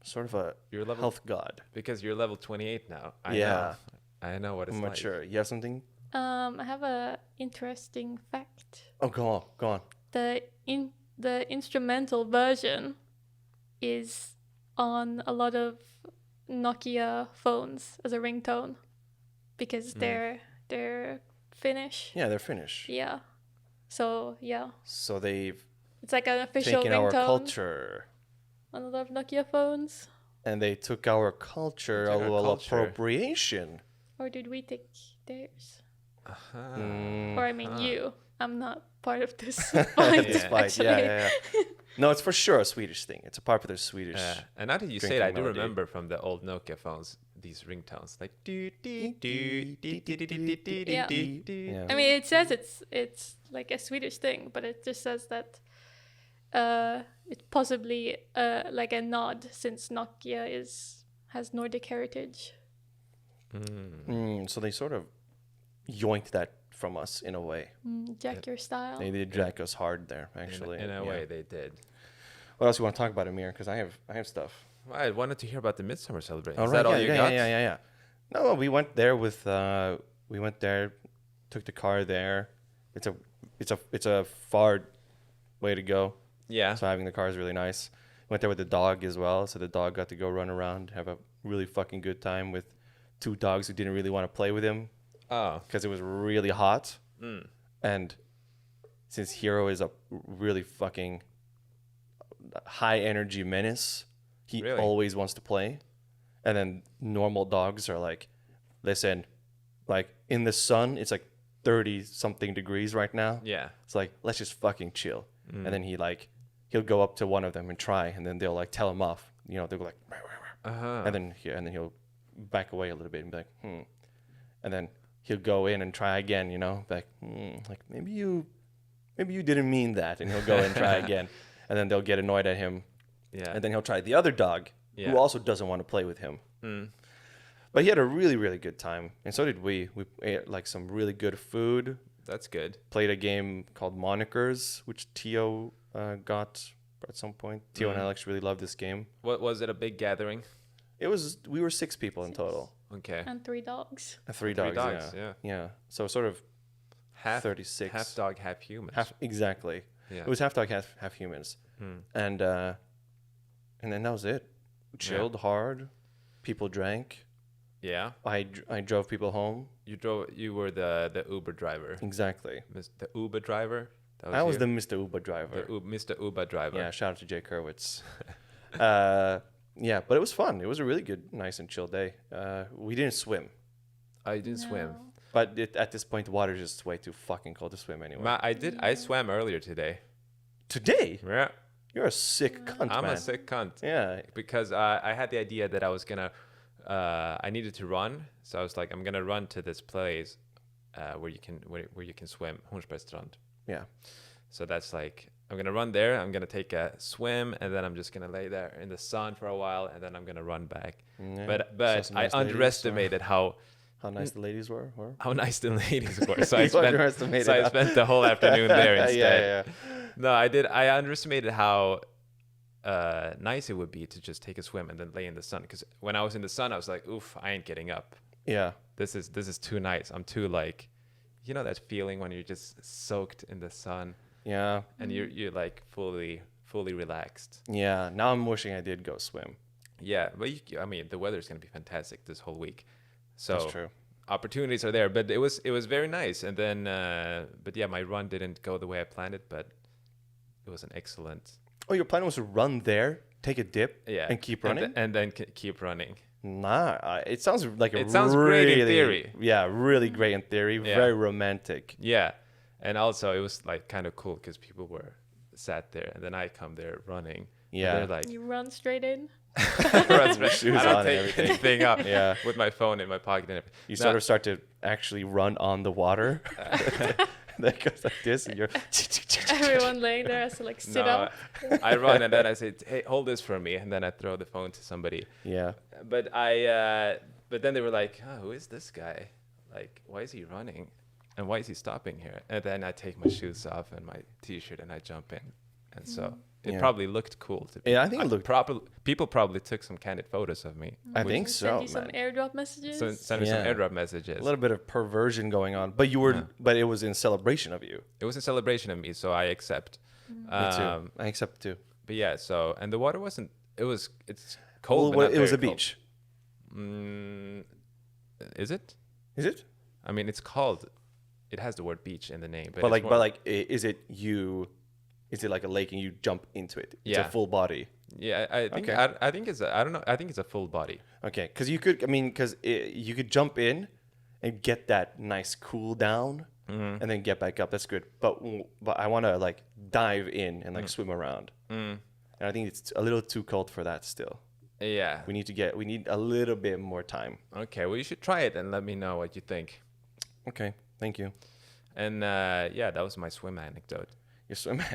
sort of a you're level health god. because you're level 28 now. Yeah. I know what it's I'm like. mature. You have something? I have a interesting fact. Oh, go on. Go on. The instrumental version is on a lot of Nokia phones as a ringtone because they're Finnish. Yeah, they're Finnish. Yeah. So yeah, So they've it's like an official taken our ringtone culture. on a lot of Nokia phones. And they took our culture, They a took our little culture. appropriation. Or did we take theirs? Mm, Or I mean you. I'm not part of this Yeah. fight. it's fine. Yeah. No, it's for sure a Swedish thing. It's a popular Swedish. And now that you say it, drinking I do melody. remember from the old Nokia phones these ringtones like do do do do do do do do Yeah. do. Yeah. I mean, it says it's like a Swedish thing, but it just says that it's possibly like a nod since Nokia has Nordic heritage. So they sort of yoinked that from us in a way. Jack your style. They did jack us hard there, actually. In a Yeah. way, they did. What else you want to talk about, Amir? Because I have stuff. Well, I wanted to hear about the midsummer celebration. All Is right, that all yeah, you yeah, got? yeah. No, we went there with we went there, took the car there. It's a far way to go. Yeah. So having the car is really nice. Went there with the dog as well, so the dog got to go run around, have a really fucking good time with two dogs who didn't really want to play with him Oh. because it was really hot. And since Hero is a really fucking high energy menace, he Really? always wants to play. And then normal dogs are like, listen, like in the sun, it's like 30 something degrees right now. Yeah. It's like, let's just fucking chill. And then he'll go up to one of them and try, and then they'll like tell him off. You know, they'll go like, "Rah, rah, rah." Uh-huh. and then he'll back away a little bit and be like, and then he'll go in and try again. You know, like, like maybe you didn't mean that, and he'll go and try again, and then they'll get annoyed at him, Yeah. and then he'll try the other dog Yeah. who also doesn't want to play with him. But he had a really, really good time, and so did we. We ate like some really good food. That's good. Played a game called Monikers, which Tio got at some point. Tio and Alex really loved this game. What was it? A big gathering? We were 6 people in total. Okay. And 3 dogs. And 3 Three dogs. dogs, Yeah. yeah. Yeah. So sort of Half 36. Half dog, half human. Exactly. Yeah. It was half dog, half humans. And then that was it. Chilled hard. People drank. Yeah. I drove people home. You were the Uber driver. Exactly. The Uber driver. I was you? the Mr. Uber driver. Mr. Uber driver. Yeah, shout out to Jay Kerwitz. Yeah, but it was fun. It was a really good, nice and chill day. We didn't swim, I didn't swim. No. but at this point, the water's just way too fucking cold to swim anyway. I swam earlier today. Today, Yeah. you're a sick cunt, I'm man. a sick cunt. Yeah, Because I had the idea that I was gonna, I needed to run, so I was like, I'm gonna run to this place, where you can swim, Hornsbergstrand. yeah. So that's like, I'm gonna run there, I'm gonna take a swim, and then I'm just gonna lay there in the sun for a while, and then I'm gonna run back. Yeah. But Saw some I nice ladies, underestimated how nice the ladies were. nice the ladies were. So I You underestimated I that. spent the whole afternoon there instead. yeah. No, I did. I underestimated how nice it would be to just take a swim and then lay in the sun. Because when I was in the sun, I was like, "Oof, I ain't getting up. Yeah. This is too nice. I'm too like, you know that feeling when you're just soaked in the sun Yeah. and you're like fully relaxed. Yeah. Now I'm wishing I did go swim. Yeah, but I mean, the weather's gonna be fantastic this whole week. So That's true. opportunities are there, but it was very nice. And then, but yeah, my run didn't go the way I planned it, but it was an excellent. Oh, your plan was to run there, take a dip, Yeah, and keep running? and then keep running. Nah, it sounds like It sounds great in theory. Yeah, really great in theory. Yeah. Very romantic. Yeah, and also it was like kind of cool because people were sat there, and then I come there running. Yeah. and they're like, You run straight in. Runs right- Shoes I don't on and take everything. anything up. Yeah. with my phone in my pocket and everything. You No, sort of start to actually run on the water. That goes like this, and you're. Everyone laying there has to like sit no, up. I run and then I say, "Hey, hold this for me," and then I throw the phone to somebody. Yeah. But but then they were like, oh, "Who is this guy? Like, why is he running? And why is he stopping here?" And then I take my shoes off and my T-shirt and I jump in, and so it Yeah. probably looked cool to Yeah, I think it looked- People probably took some candid photos of me. I think so, Send you some man. airdrop messages. So send me some Yeah. airdrop messages. A little bit of perversion going on, but you were, Yeah. but it was in celebration of you. It was a celebration of me, so I accept. Me too. I accept too. But yeah, so and the water wasn't. It's Well, cold. but not it was a very cold. beach. Is it? Is it? I mean, it's called. It has the word beach in the name, but, But it's like, more- but like, is it you? Is it like a lake and you jump into it? It's Yeah. a full body. yeah, I think Okay. I think it's a, I don't know. I think it's a full body. Okay, because you could. I mean, because you could jump in and get that nice cool down, and then get back up. That's good. But I want to like dive in and like swim around. And I think it's a little too cold for that still. Yeah. We need a little bit more time. Okay. Well, you should try it and let me know what you think. Okay, thank you. And yeah, that was my swim anecdote. You're swimming.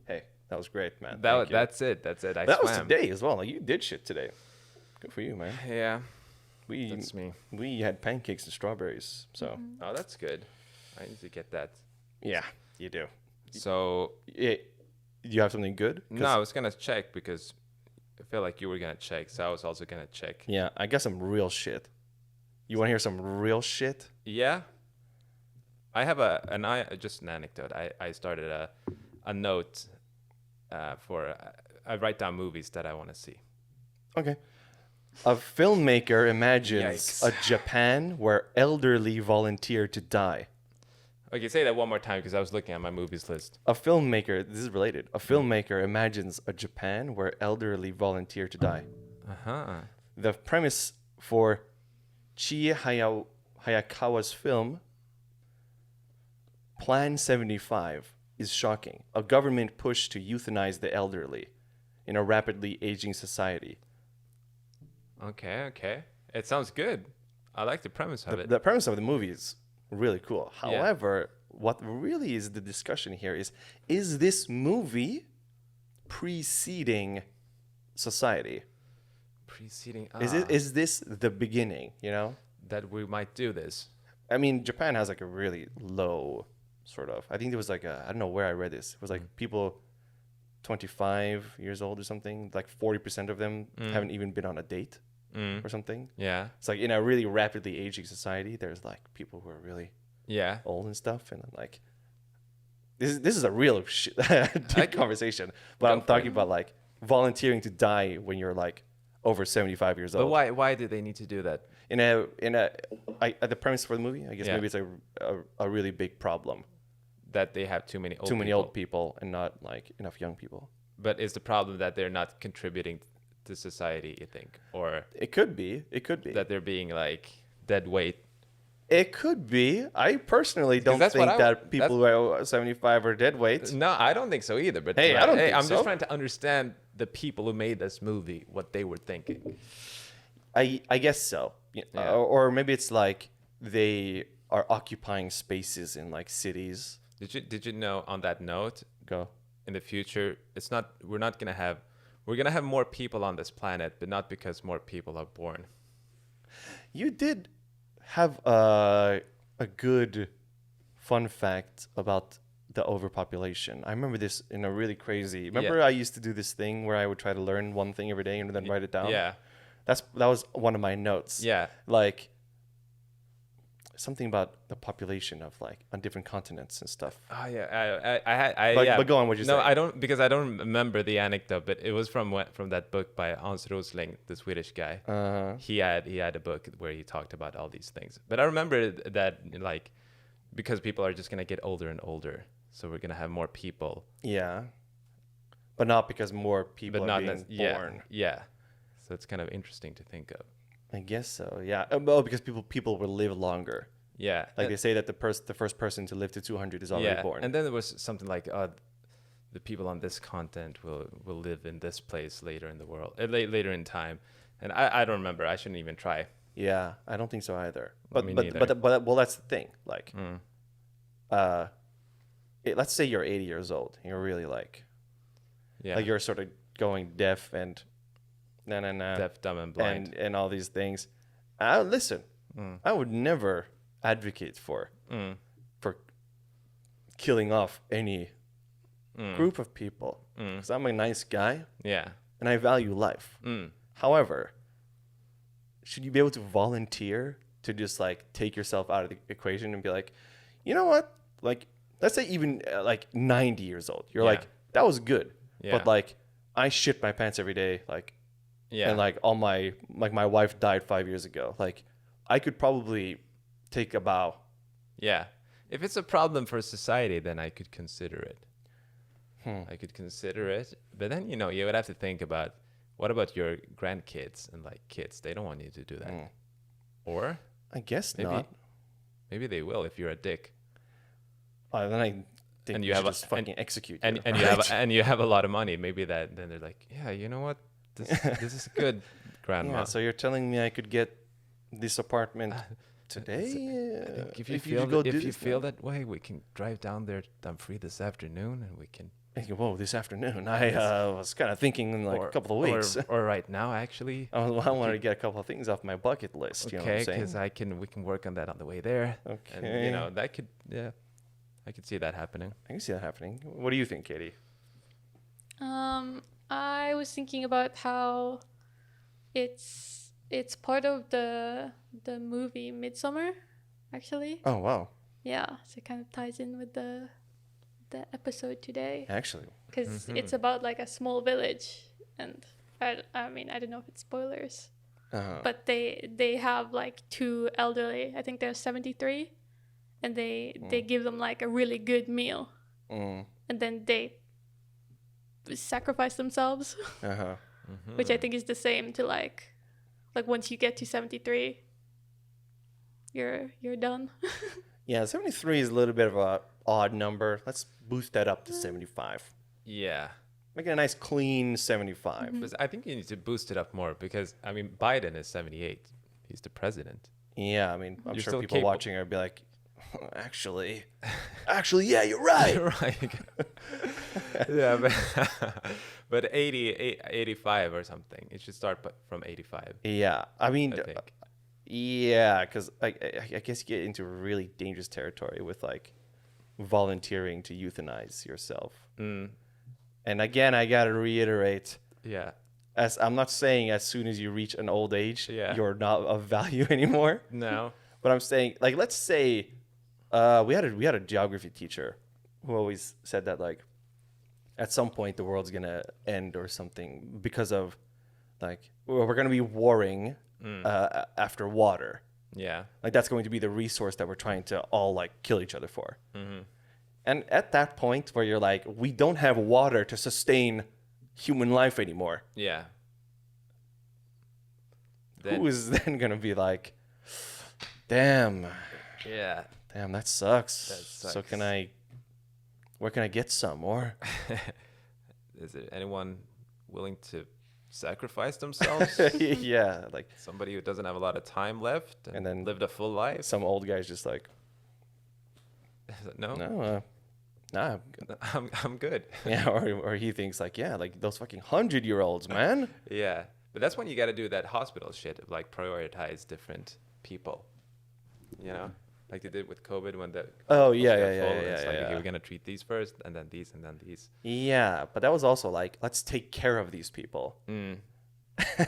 Hey, that was great, man. That Thank you. that's it. That's it. I that was swam. today as well. Like you did shit today. Good for you, man. Yeah. We That's me. we had pancakes and strawberries. So Oh, that's good. I need to get that. yeah, you do. So You have something good? 'Cause- no, I was gonna check because I feel like you were gonna check, so I was also gonna check. Yeah, I got some real shit. You want to hear some real shit? Yeah. I have just an anecdote. I started a note for I write down movies that I want to see. Okay. A filmmaker imagines Yikes. a Japan where elderly volunteer to die. Okay, say that one more time because I was looking at my movies list. A filmmaker, this is related. A filmmaker imagines a Japan where elderly volunteer to die. Uh-huh. The premise for Hayakawa's film Plan 75 is shocking. A government push to euthanize the elderly in a rapidly aging society. Okay. It sounds good. I like the premise of it. The premise of the movie is really cool. Yeah. However, what really is the discussion here is this movie preceding society? Preceding Is this the beginning, you know? that we might do this. I mean, Japan has like a really low sort of. I think there was like I don't know where I read this. It was like people 25 years old or something, like 40% of them haven't even been on a date or something. Yeah. It's like in a really rapidly aging society, there's like people who are really Yeah. old and stuff, and I'm like, this is a real deep conversation. But I'm for talking it. about like volunteering to die when you're like over 75 years But old. why do they need to do that? The premise for the movie, I guess Yeah. maybe it's a really big problem. That they have too many old Too many people. old people and not like enough young people. But is the problem that they're not contributing to society, you think? Or It could be. It could be. that they're being like dead weight? It could be. I personally don't that's what think that people who are 75 are dead weight. No, I don't think so either. But Hey, I don't think I'm so. just trying to understand the people who made this movie, what they were thinking. I guess so. Yeah. Or maybe it's like they are occupying spaces in like cities. Did you know, on that note, Go. in the future, we're gonna have more people on this planet, but not because more people are born. You did have a good fun fact about the overpopulation. I remember this in a really crazy. Remember, I used to do this thing where I would try to learn one thing every day and then write it down. Yeah. That was one of my notes. Yeah. Like something about the population of like on different continents and stuff. Oh yeah, I But- yeah. but go on, what'd you No, say? I don't, because I don't remember the anecdote, but it was from that book by Hans Rosling, the Swedish guy. He had a book where he talked about all these things. But I remember that like because people are just gonna get older and older, so we're gonna have more people, Yeah. But not because more people but are not being yeah, born. yeah. So it's kind of interesting to think of. I guess so. Yeah. Well, because people will live longer. Yeah. Like they say that the first person to live to 200 is already born. And then there was something like the people on this continent will live in this place later in the world, later in time. And I don't remember. I shouldn't even try. Yeah, I don't think so either. Well, me neither. But well, that's the thing. Like, let's say you're 80 years old. And you're really like you're sort of going deaf and deaf, dumb, and blind, and all these things. Listen, I would never advocate for killing off any group of people because I'm a nice guy. Yeah, and I value life. However, should you be able to volunteer to just like take yourself out of the equation and be like, you know what? Like, let's say even like 90 years old, you're like, that was good, but like I shit my pants every day, like, and like all my my wife died 5 years ago. Like, I could probably take a bow. Yeah, if it's a problem for society, then I could consider it. I could consider it, but then you would have to think about. What about your grandkids and like kids? They don't want you to do that. Or I guess maybe, not. Maybe they will if you're a dick. Then I think and you have just fucking execute. And you have a lot of money. Maybe then they're like, yeah, you know what? This is good, grandma. Yeah, so you're telling me I could get this apartment today? If you feel that way, we can drive down there. I'm free this afternoon, and we can. Whoa, this afternoon. I was kind of thinking in like a couple of weeks. Or right now, actually. I wanted to get a couple of things off my bucket list. You know what I'm saying? Because we can work on that on the way there. Okay. And, that could, I could see that happening. I can see that happening. What do you think, Katie? I was thinking about how it's part of the movie Midsummer, actually. Oh, wow. Yeah, so it kind of ties in with the episode today. Actually. Because it's about like a small village, and I mean, I don't know if it's spoilers, but they have like two elderly, I think they're 73, and they give them like a really good meal, and then they sacrifice themselves, which I think is the same to like once you get to 73, you're done. Yeah, 73 is a little bit of a odd number. Let's boost that up to 75. Yeah. Make it a nice clean 75. But I think you need to boost it up more because, I mean, Biden is 78. He's the president. Yeah, I mean, I'm You're sure still people watching are be like, actually, yeah, you're right. Right. Yeah, but 85 or something. It should start from 85. Yeah, I mean, I think. Yeah, because I guess you get into really dangerous territory with like volunteering to euthanize yourself. And again, I gotta reiterate. Yeah. As I'm not saying as soon as you reach an old age, you're not of value anymore. No. But I'm saying, like, let's say we had a geography teacher who always said that like at some point the world's gonna end or something because of like we're gonna be warring after water. Yeah. Like that's going to be the resource that we're trying to all like kill each other for. And at that point where you're like, we don't have water to sustain human life anymore. Yeah. Who is then going to be like, damn. Yeah. Damn, that sucks. So where can I get some more? Is there anyone willing to sacrifice themselves? Yeah, like somebody who doesn't have a lot of time left and then lived a full life. Some old guy's just like, no, nah, I'm good. Yeah, or he thinks like, yeah, like those fucking 100-year-olds, man. Yeah, but that's when you got to do that hospital shit of like prioritize different people, you know, like they did with COVID when the okay, we're gonna treat these first and then these and then these. Yeah, but that was also like, let's take care of these people.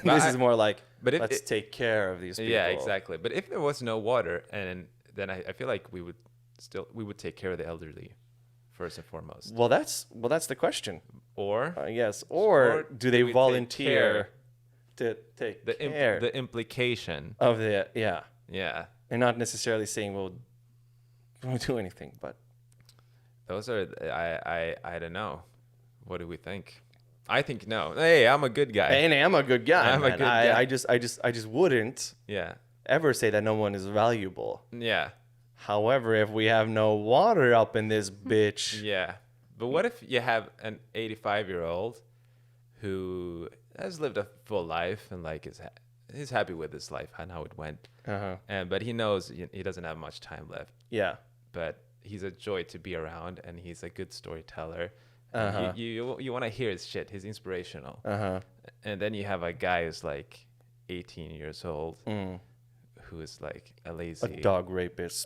This is more like, let's take care of these people. Yeah, exactly. But if there was no water, and then I feel like we would take care of the elderly first and foremost. Well, that's the question. Or yes, or do they volunteer to take care? The implication of the yeah. And not necessarily saying we'll do anything, but those are I don't know. What do we think? I think no. Hey, I'm a good guy. And I'm a good guy. I'm a man. good guy. I just wouldn't Yeah. ever say that no one is valuable. Yeah. However, if we have no water up in this bitch, Yeah. But what if you have an 85-year-old who has lived a full life and like he's happy with his life and how it went, but he knows he doesn't have much time left. yeah, But he's a joy to be around, and he's a good storyteller. And you want to hear his shit. He's inspirational. And then you have a guy who's like 18 years old, who is like a lazy dog rapist,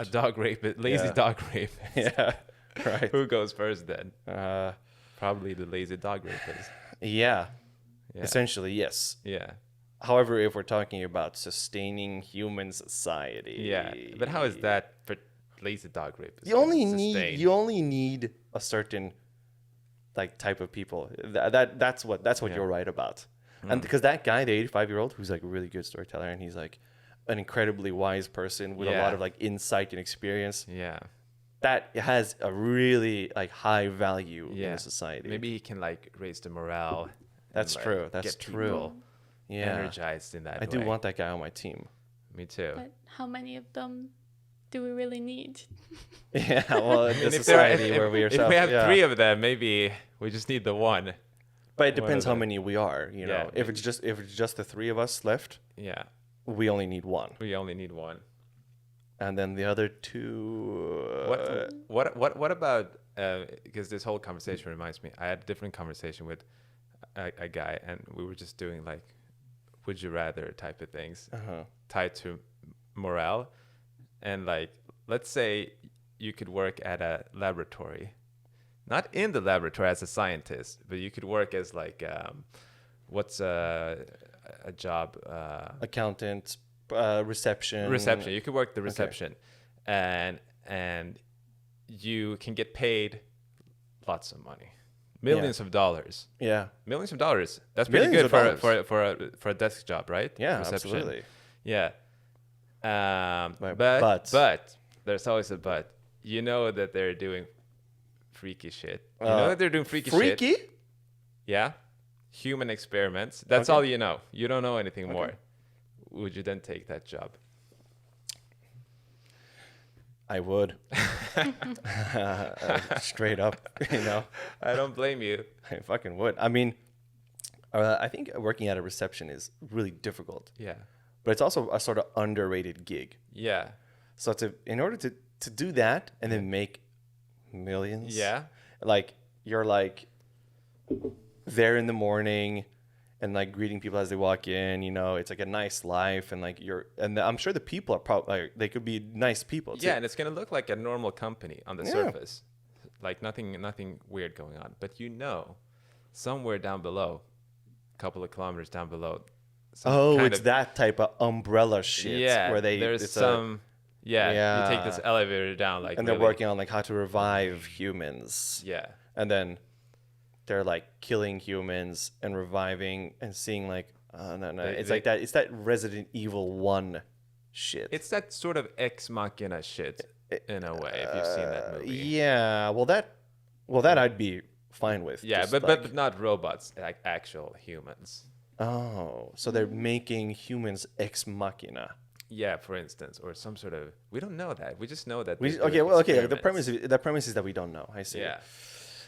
lazy dog rapist. yeah, right. Who goes first then? Probably the lazy dog rapist. Yeah, Yeah. essentially yes. Yeah. However, if we're talking about sustaining human society, Yeah. But how is that for lazy dog rapists? you only Sustain? need a certain like type of people. That's what you're right about. And because that guy, the 85-year-old, who's like a really good storyteller, and he's like an incredibly wise person with a lot of like insight and experience. Yeah. That has a really like high value in a society. Maybe he can like raise the morale. That's and, true. like, That's get true. people energized in that I way. do want that guy on my team. Me too. But how many of them do we really need? Yeah, well, in I the mean, if, society where we are, if we have 3 of them, maybe we just need the one. But it depends of how them. many we are. You know, Yeah, if it's just the 3 of us left, Yeah. we only need one, We only need one. and then the other 2. What about because this whole conversation reminds me, I had a different conversation with a guy, and we were just doing like would you rather type of things tied to morale. And like, let's say you could work at a laboratory, not in the laboratory as a scientist, but you could work as like what's a job, Accountant, reception. you could work the reception. And you can get paid lots of money, millions of dollars. Yeah, Millions of dollars. That's pretty Millions good of dollars. for a desk job, right? yeah, Reception. absolutely. Yeah. Right, But there's always a but. You know that they're doing freaky shit. You know that they're doing freaky shit. Freaky? Yeah. Human experiments. That's all you know. You don't know anything more. Would you then take that job? I would. Straight up, you know. I don't blame you. I fucking would. I mean, I think working at a reception is really difficult, Yeah. but it's also a sort of underrated gig. Yeah. So in order to do that and then make millions, Yeah. like you're like there in the morning and like greeting people as they walk in, you know, it's like a nice life, and like I'm sure the people are probably like, they could be nice people too. Yeah, and it's gonna look like a normal company on the surface, like nothing weird going on. But you know, somewhere down below, a couple of kilometers down below. It's that type of umbrella shit. Yeah, where there's some. Yeah, you take this Yeah. elevator down, like, and they're working on like how to revive humans. Yeah, And then they're like killing humans and reviving and seeing like, no, it's like that. It's that Resident Evil 1 shit. it's that sort of ex machina shit in a way. If you've seen that movie. Yeah, well that I'd be fine with. Yeah, Just but like- but not robots, like actual humans. oh, so they're making humans ex machina. Yeah, for instance, or some sort of. We don't know that. We just know that. We, they're okay, doing well, okay. experiments. The premise is that we don't know. I see. Yeah,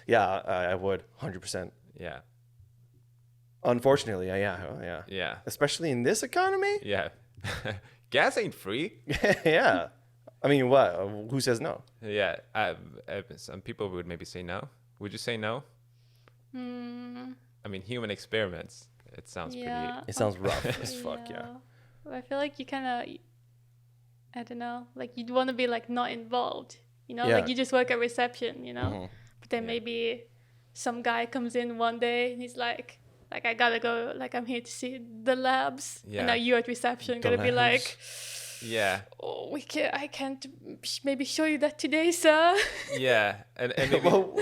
Yeah, I would 100%. yeah, Unfortunately, yeah. yeah, Especially in this economy. yeah. Gas ain't free. Yeah. I mean, what? Who says no? Yeah, some people would maybe say no. Would you say no? I mean, human experiments. It sounds Yeah. It sounds rough as fuck. Yeah. I feel like you kind of, I don't know, like you'd want to be like not involved, you know, Yeah. like you just work at reception, you know, but then maybe some guy comes in one day and he's like I gotta go, like I'm here to see the labs, Yeah. and now you at reception The gotta be labs. like, pretty. Yeah, oh, I can't maybe show you that today, sir. yeah, and maybe Well,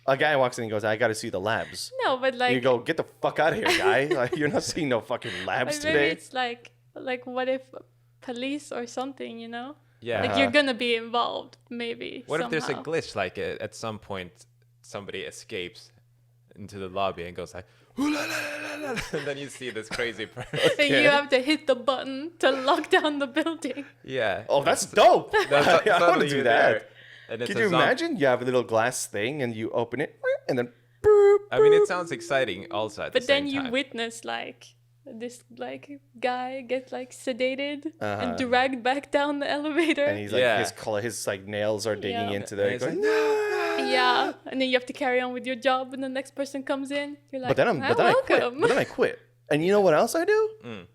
a guy walks in and goes, "I got to see the labs." No, but like You go, "Get the fuck out of here, guy! Like, you're not seeing no fucking labs maybe today." it's like what if police or something, you know? yeah. Like you're gonna be involved, maybe. What if there's a somehow. glitch? Like at some point, somebody escapes, into the lobby and goes like, "Ooh la la la la la," and then you see this crazy person. And you have to hit the button to lock down the building. Yeah. Oh, that's dope. That's I want to suddenly do you're that. there, and it's Could a you imagine? You have a little glass thing and you open it and then boop, I mean, it sounds exciting also at But the then same you time. witness like this like guy get like sedated Uh-huh. and dragged back down the elevator. and he's like Yeah. his like nails are digging Yeah. into there. And Going, it's like, no. Yeah, and then you have to carry on with your job, and the next person comes in. You're like, But then I quit. welcome. But then I quit. And you know what else I do? Mm.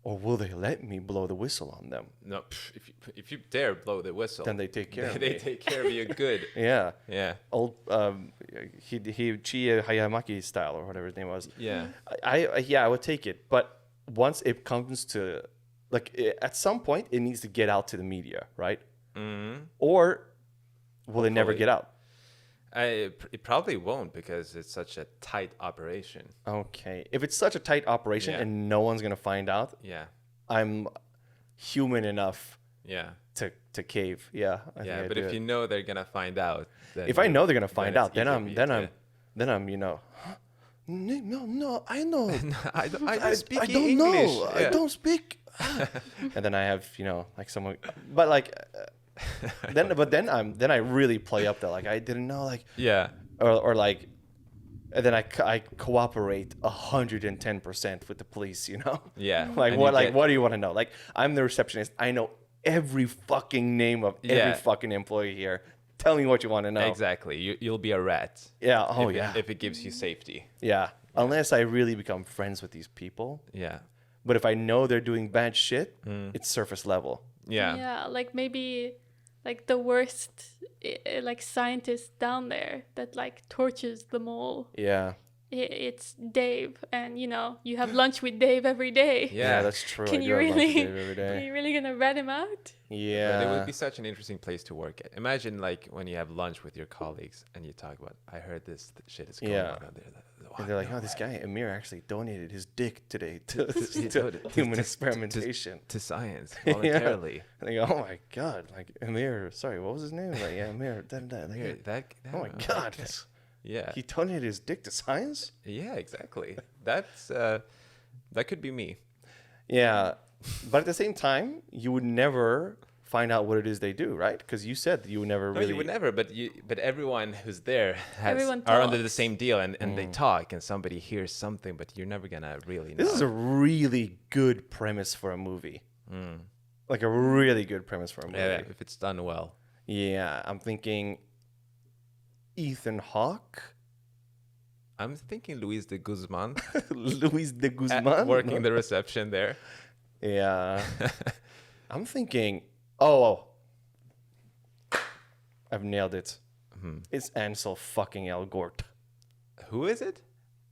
Or will they let me blow the whistle on them? No, if you dare blow the whistle, Then they take care of they me. take care of you good. Yeah. Yeah. Old Chiya Hayamaki style or whatever his name was. Yeah. I would take it. But once it comes to at some point it needs to get out to the media, right? Mm-hmm. Or will they never Hopefully. get out? It probably won't because it's such a tight operation. Okay. If it's such a tight operation Yeah. and no one's gonna find out, Yeah. I'm human enough Yeah. to cave. Yeah. I think Yeah. I'd But do if it. you know they're gonna find out, then If I know they're gonna then find it's out, then easy I'm for you then to- I'm then I'm no I know I don't speak I don't English. know Yeah. I don't speak and then I have like someone but like then I really play up that like I didn't know like Yeah. or like and then I cooperate 110% with the police, you know. Yeah. Like And what you like get- what do you want to know? Like I'm the receptionist. I know every fucking name of every Yeah. fucking employee here. Tell me what you want to know. Exactly. You'll be a rat. Yeah. Oh if yeah. If it gives you safety. Yeah. Unless I really become friends with these people. Yeah. But if I know they're doing bad shit, Mm. it's surface level. Yeah. Yeah, like maybe like the worst like scientist down there that like tortures them all. Yeah. It's Dave, and you have lunch with Dave every day. Yeah. That's true. Can I you do have lunch with really? Dave every Are day. you really gonna rat him out? Yeah. But it would be such an interesting place to work at. Imagine like when you have lunch with your colleagues and you talk about, I heard this shit is going Yeah. on out there. And they're like, oh, this guy Amir actually donated his dick today to, He to donated- human to- experimentation. to science Yeah. voluntarily. And they go, oh my god, like Amir. Sorry, what was his name? Like, yeah, Amir. Oh my god, Yeah. he donated his dick to science. Yeah, exactly. That's that could be me. Yeah, but at the same time, you would never find out what it is they do, right? Because you said that you would never No, really. you would never. But everyone who's there Everyone are under the talks. same deal, and they talk, and somebody hears something, but you're never gonna really know. This is a really good premise for a movie. Like a really good premise for a movie. yeah, if it's done well. Yeah, I'm thinking Ethan Hawke, I'm thinking Luis de Guzman Luis de Guzman, working the reception there. Yeah, I'm thinking. Oh, I've nailed it. It's Ansel fucking Elgort. Who is it?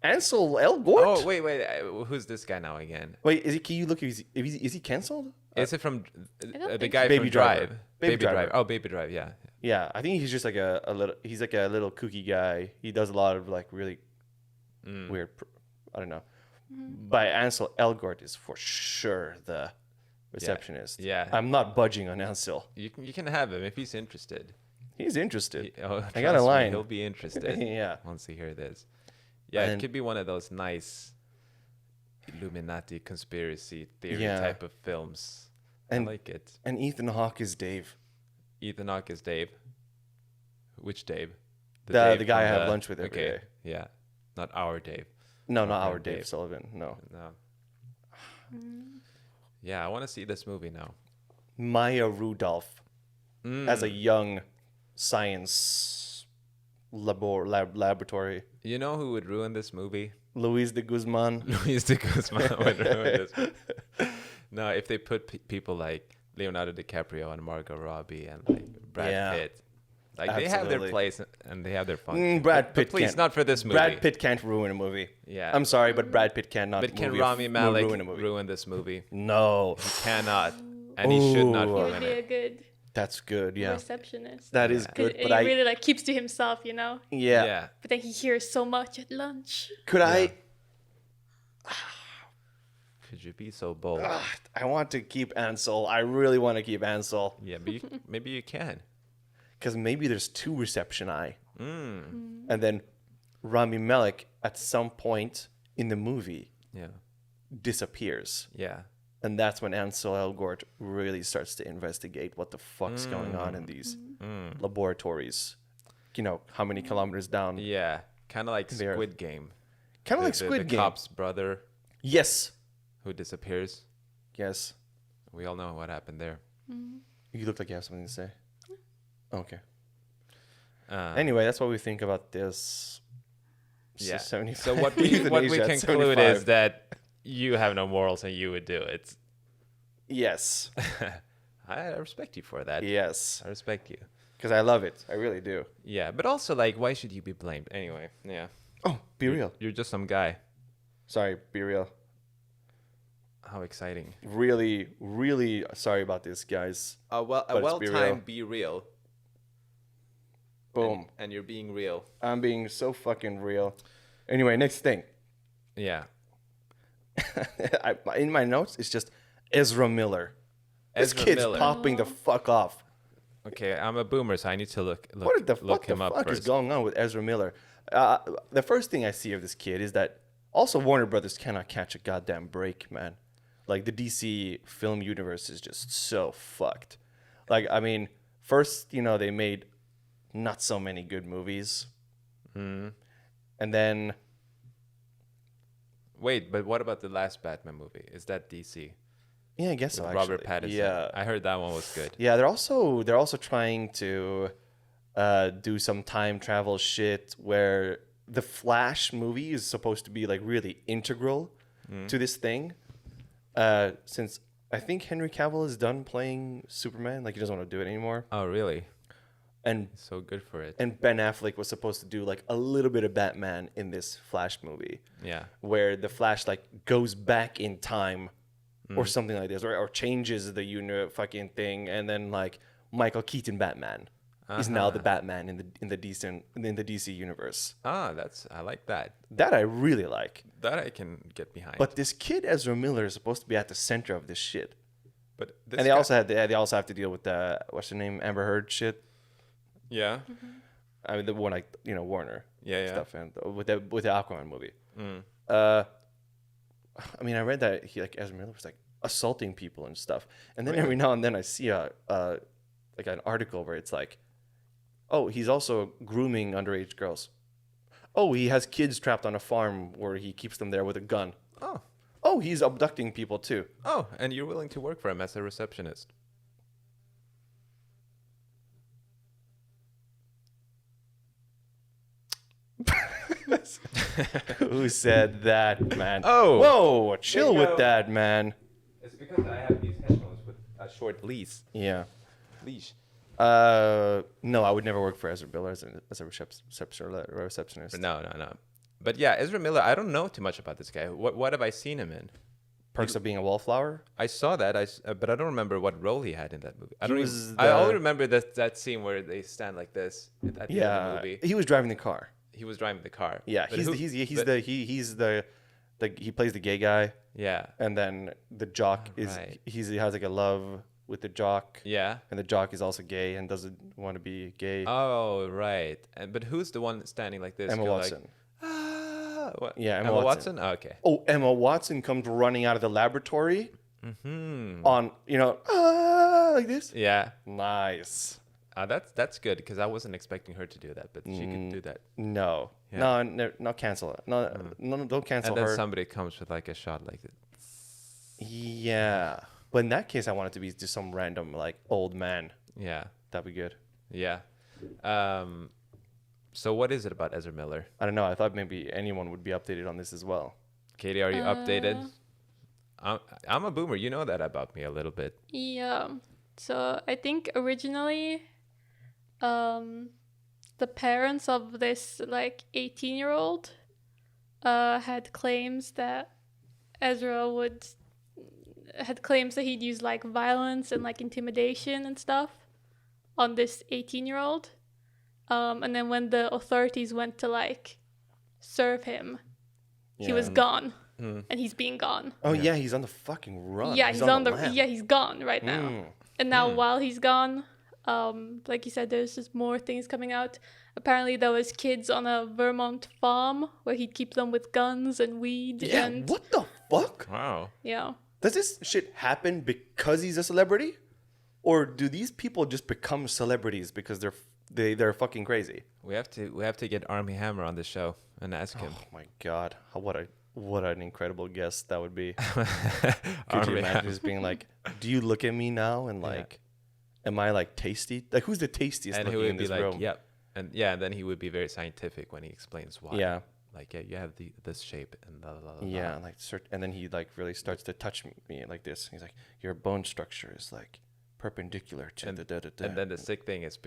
Ansel Elgort. Oh wait, who's this guy now again? Wait, is he? Can you look? Is he cancelled? Is it from don't the think guy Baby from Driver. Drive? Baby Driver. Oh, Baby Drive. Yeah. Yeah, I think he's just like a little. He's like a little kooky guy. He does a lot of like really weird. I don't know. But Ansel Elgort is for sure the receptionist. Yeah. I'm not budging on Ansel. You can have him if he's interested. He's interested. I got a line. He'll be interested. Yeah. Once he hears this. Yeah, And- it could be one of those nice Illuminati conspiracy theory Yeah. type of films. And- I like it. And Ethan Hawke is Dave. Ethan Hawke is Dave. Which Dave? The Dave guy I from have lunch with every day. Yeah. Not our Dave. No, not Okay, our Dave Dave. Sullivan. No. No. Yeah, I want to see this movie now. Maya Rudolph Mm. as a young science laboratory. You know who would ruin this movie? Luis de Guzman. Luis de Guzman would ruin this. No, if they put people like Leonardo DiCaprio and Margot Robbie and like Brad Yeah. Pitt, like they have their Absolutely. place and they have their function. Brad But Pitt please, can't. not for this movie. Brad Pitt can't ruin a movie. Yeah. I'm sorry, but Brad Pitt cannot. But can movie Rami Malek ruin a movie? ruin this movie? No, Cannot, and he should not Ooh. He would ruin be it. a good that's good. Yeah, receptionist. that is Yeah. good. And But he I, really like keeps to himself, yeah. Yeah. But then he hears so much at lunch. Could I? Could you be so bold? I want to keep Ansel. I really want to keep Ansel Yeah, but maybe you can. because maybe there's two reception eye, Mm. and then Rami Malek at some point in the movie Yeah. disappears. Yeah. And that's when Ansel Elgort really starts to investigate what the fuck's going on in these laboratories. You know, how many kilometers down? Yeah. Kind of like There. Squid Game. Kind of like The Squid Game. cop's brother Yes. who disappears. Yes. We all know what happened there. You look like you have something to say. Okay. Uh, Anyway, that's what we think about this. Yeah. 75 So what we euthanasia at conclude 75. is that you have no morals and you would do it. Yes. I respect you for that. Yes. I respect you. Because I love it. I really do. Yeah, but also like, why should you be blamed anyway? Yeah, Oh, be real. you're just some guy. Sorry, be real. How exciting. Really, really sorry about this, guys. A But it's be real. be real. Boom. And you're being real. I'm being so fucking real. Anyway, next thing. Yeah. In my notes, it's just Ezra Miller. This Ezra kid's Miller. popping the fuck off. Okay, I'm a boomer, so I need to look What the him up fuck is first. going on with Ezra Miller? The first thing I see of this kid is that also Warner Brothers cannot catch a goddamn break, man. Like the DC film universe is just so fucked. Like, I mean, first, you know, they made not so many good movies. And then Wait, but what about the last Batman movie? Is that DC? yeah, I guess so. With Robert actually. Pattinson. Yeah. I heard that one was good. Yeah, they're also trying to do some time travel shit where the Flash movie is supposed to be like really integral to this thing. Since I think Henry Cavill is done playing Superman, like he doesn't want to do it anymore, Oh, really? and So good for it. Ben Affleck was supposed to do like a little bit of Batman in this Flash movie, Yeah. where the Flash like goes back in time or something like this, or changes the fucking thing, and then like Michael Keaton Batman is now the Batman in the DC universe. Ah, I like that. That I really like. That I can get behind. But this kid Ezra Miller is supposed to be at the center of this shit, But this and they guy- also have to deal with the what's her name, Amber Heard shit. Yeah. I mean the one like Warner Yeah, yeah. stuff, and with the Aquaman movie. I mean I read that Ezra Miller was like assaulting people and stuff, and then every now and then I see like an article where it's like, oh, he's also grooming underage girls. Oh, he has kids trapped on a farm where he keeps them there with a gun. Oh. Oh, he's abducting people too. Oh, and you're willing to work for him as a receptionist. Who said that, man? Oh. Whoa, chill Bingo. with that, man. It's because I have these headphones with a short leash. Yeah. Leash. No, I would never work for Ezra Miller as a receptionist. No. But yeah, Ezra Miller, I don't know too much about this guy. What have I seen him in? Perks of Being a Wallflower. I saw that, but I don't remember what role he had in that movie. I He don't. was I the- only remember that scene where they stand like this at the end of the Yeah, movie. he was driving the car. He was driving the car. Yeah, But he plays the gay guy, Yeah. and then the jock Right. he has like a love with the jock, Yeah. and the jock is also gay and doesn't want to be gay. Oh, right. But who's the one standing like this? Emma Go Watson. What? Yeah, Emma Watson. Oh, okay. Oh, Emma Watson comes running out of the laboratory Hmm. on like this. Yeah. Nice. That's good because I wasn't expecting her to do that, but she could do that. No, Yeah. no, cancel it. No, don't cancel And then her. somebody comes with like a shot like this. Yeah, but in that case, I want it to be just some random like old man. Yeah. That'd be good. Yeah. So what is it about Ezra Miller? I don't know. I thought maybe anyone would be updated on this as well. Katie, are you updated? I'm a boomer. You know that about me a little bit. Yeah. So I think originally, the parents of this like 18-year-old had claims that he'd use like violence and like intimidation and stuff on this 18-year-old. And then when the authorities went to like serve him, he was gone, and he's being gone. Oh yeah, he's on the fucking run. Yeah, he's on the lam. he's gone right now. And now while he's gone, like you said, there's just more things coming out. Apparently, there was kids on a Vermont farm where he'd keep them with guns and weed. Yeah, and what the fuck? Wow. Yeah. Does this shit happen because he's a celebrity? Or do these people just become celebrities because they're fucking crazy? We have to get Army Hammer on the show and ask him. Oh my god. What an incredible guest that would be. Could Army you imagine Hammer. just being like, do you look at me now and like am I like tasty? Like who's the tastiest And he looking in would be this like, room? yep. And yeah, and then he would be very scientific when he explains why. Yeah. Like, yeah, you have this shape and blah, blah, blah. Yeah, like and then he like really starts to touch me like this. He's like, your bone structure is like perpendicular to And, the da-da-da. and then the sick thing is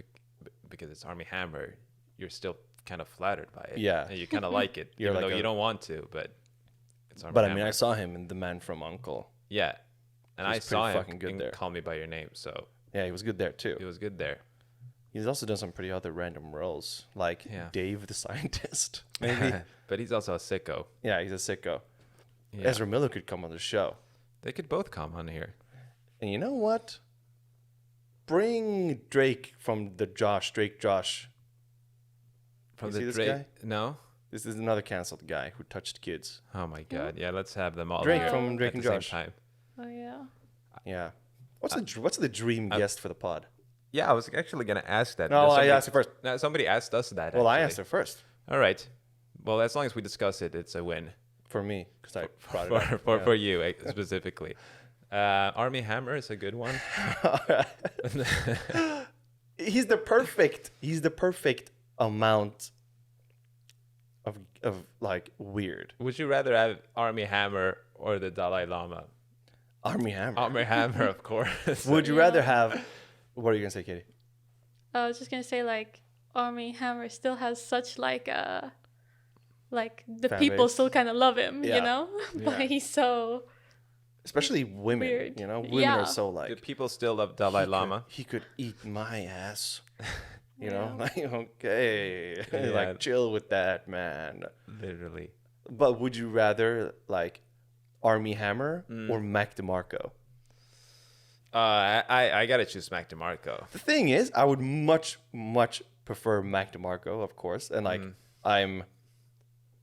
because it's Army Hammer, you're still kind of flattered by it. Yeah. And you kind of like it, You're even like though a- you don't want to, but it's Army But I Hammer. mean, I saw him in The Man from U.N.C.L.E. Yeah. And He's I saw pretty him fucking good in there. Call Me By Your Name, so Yeah, he was good there too. it was good there. He's also done some pretty other random roles, like Yeah. Dave the Scientist, maybe. But he's also a sicko. Yeah, he's a sicko. Yeah. Ezra Miller could come on the show. They could both come on here. And you know what? Bring Drake from the Drake Josh. From You the see this Drake. guy? No? This is another canceled guy who touched kids. Oh my god. Yeah, let's have them all Drake here from Drake at and the Josh. same time. Oh yeah. Yeah. What's the dream guest for the pod? Yeah, I was actually gonna ask that. No, Does I somebody- asked it first. No, somebody asked us that. Well, I actually. asked her first All right. Well, as long as we discuss it, it's a win for me because I brought it up. for, Yeah. for you specifically. Army Hammer is a good one. He's the perfect amount of like weird. Would you rather have Army Hammer or the Dalai Lama? Army Hammer. Army Hammer, of course. Would you rather have? What are you gonna say, Katie? I was just gonna say like Army Hammer still has such like the Fan people base. still kind of love him, Yeah. you know. But Yeah. he's so Especially women. Weird. You know, women Yeah. are so Do like. people still love Dalai Lama? He could eat my ass. You Yeah. know, like okay, Yeah. like chill with that, man. Literally. But would you rather like Army Hammer Mm. or Mac DeMarco? I gotta choose Mac DeMarco. The thing is, I would much prefer Mac DeMarco, of course, and like I'm.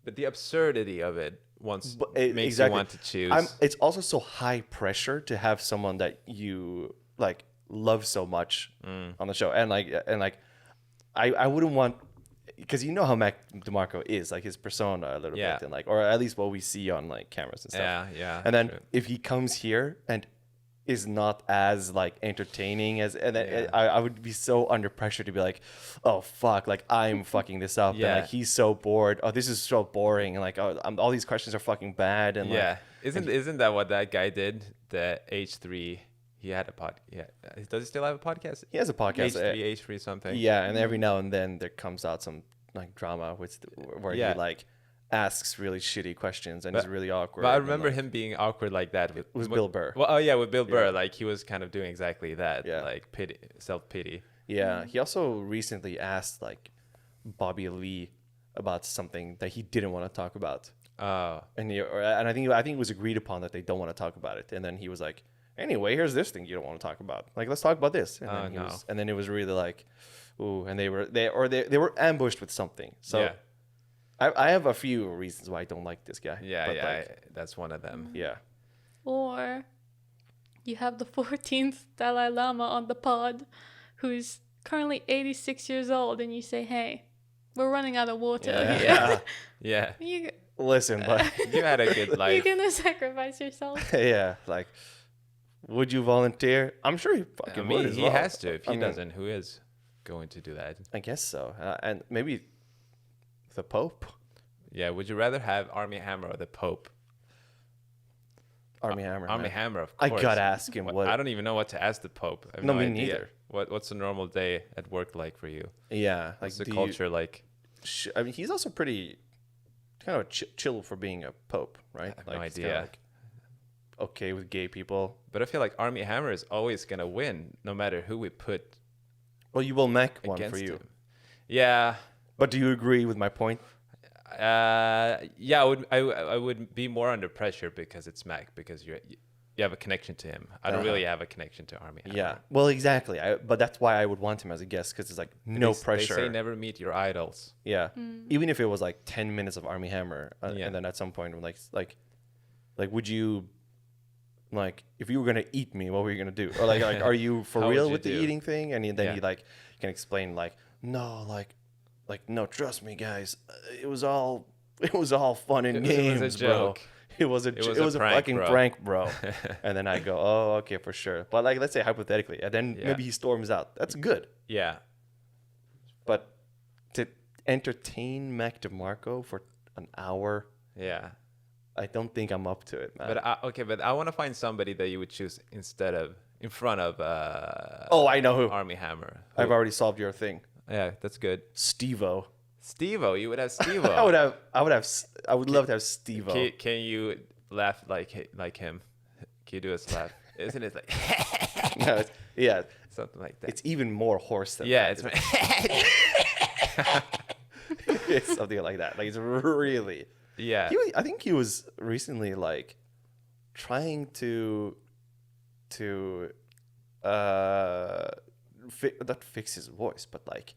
But the absurdity of it makes Exactly. you want to choose. It's also so high pressure to have someone that you like love so much on the show, and like I wouldn't want, because you know how Mac DeMarco is, like his persona a little Yeah. bit, and like, or at least what we see on like cameras and stuff. Yeah. And then true. if he comes here and is not as like entertaining as, and then I would be so under pressure to be like, oh fuck, like I'm fucking this up, and Yeah. like he's so bored. Oh, this is so boring, and like all these questions are fucking bad, and Yeah. like, Isn't that what that guy did? The H3. He had a pod. Yeah. Does he still have a podcast? he has a podcast. H3 something. Yeah, and every now and then there comes out some like drama where Yeah. he like asks really shitty questions and is really awkward. But I and, remember like, him being awkward like that with Bill Burr. Well, oh yeah, with Bill Burr, Yeah. like he was kind of doing exactly that, Yeah. like self pity. Yeah, he also recently asked like Bobby Lee about something that he didn't want to talk about, Oh, and I think it was agreed upon that they don't want to talk about it, and then he was like, anyway, here's this thing you don't want to talk about. Like, let's talk about this. And Oh, then no. and then it was really like, ooh, and they were ambushed with something. So yeah, I have a few reasons why I don't like this guy. yeah, but, yeah. like, That's one of them. yeah. or you have the 14th Dalai Lama on the pod, who's currently 86 years old, and you say, "Hey, we're running out of water. Yeah. Yeah, you Listen, but you had a good you're life. gonna sacrifice yourself." yeah, like, would you volunteer? I'm sure he I fucking mean, would as he well. has to. If he I mean, doesn't, who is going to do that? I guess so. And maybe the Pope, Yeah. Would you rather have Army Hammer or the Pope? Army Hammer. Army man. Hammer, of I course. gotta ask him what. I don't even know what to ask the Pope. I have No, no me idea. neither. What's a normal day at work like for you? Yeah, like What's the do you- culture like? I mean, he's also pretty kind of chill for being a pope, right? I have like, no he's kinda, idea. like, okay with gay people. But I feel like Army Hammer is always gonna win, no matter who we put Well, you will make one against for you. him. Yeah, But do you agree with my point? yeah. I would be more under pressure because it's Mac. Because you have a connection to him. I don't really have a connection to Army Hammer. Yeah. Well, exactly. But that's why I would want him as a guest, because it's like no pressure. They say never meet your idols. Yeah. Even if it was like 10 minutes of Army Hammer, Yeah. and then at some point, I'm like, would you, like, if you were gonna eat me, what were you gonna do? Or like are you for How real would you with the do? eating thing? And then Yeah. you like can explain like, no, no, trust me, guys, it was all fun and games, It was a bro. joke. It was a prank, fucking bro. prank, bro. And then I go, oh, okay, for sure. But like, let's say hypothetically, and then Yeah. maybe he storms out. That's good. Yeah. But to entertain Mac DeMarco for an hour, Yeah. I don't think I'm up to it, man. But I want to find somebody that you would choose in front of Oh, I know who. Army Hammer. I've already solved your thing. Yeah, that's good. Steve-O. Steve-O, you would have Steve-O. I would love to have Steve-O. Can you laugh like him? Can you do a laugh? Isn't it like No, yeah, something like that? it's even more hoarse than Yeah, that. it's It's something like that. Like, it's really. yeah. I think he was recently like trying to not fix his voice, but like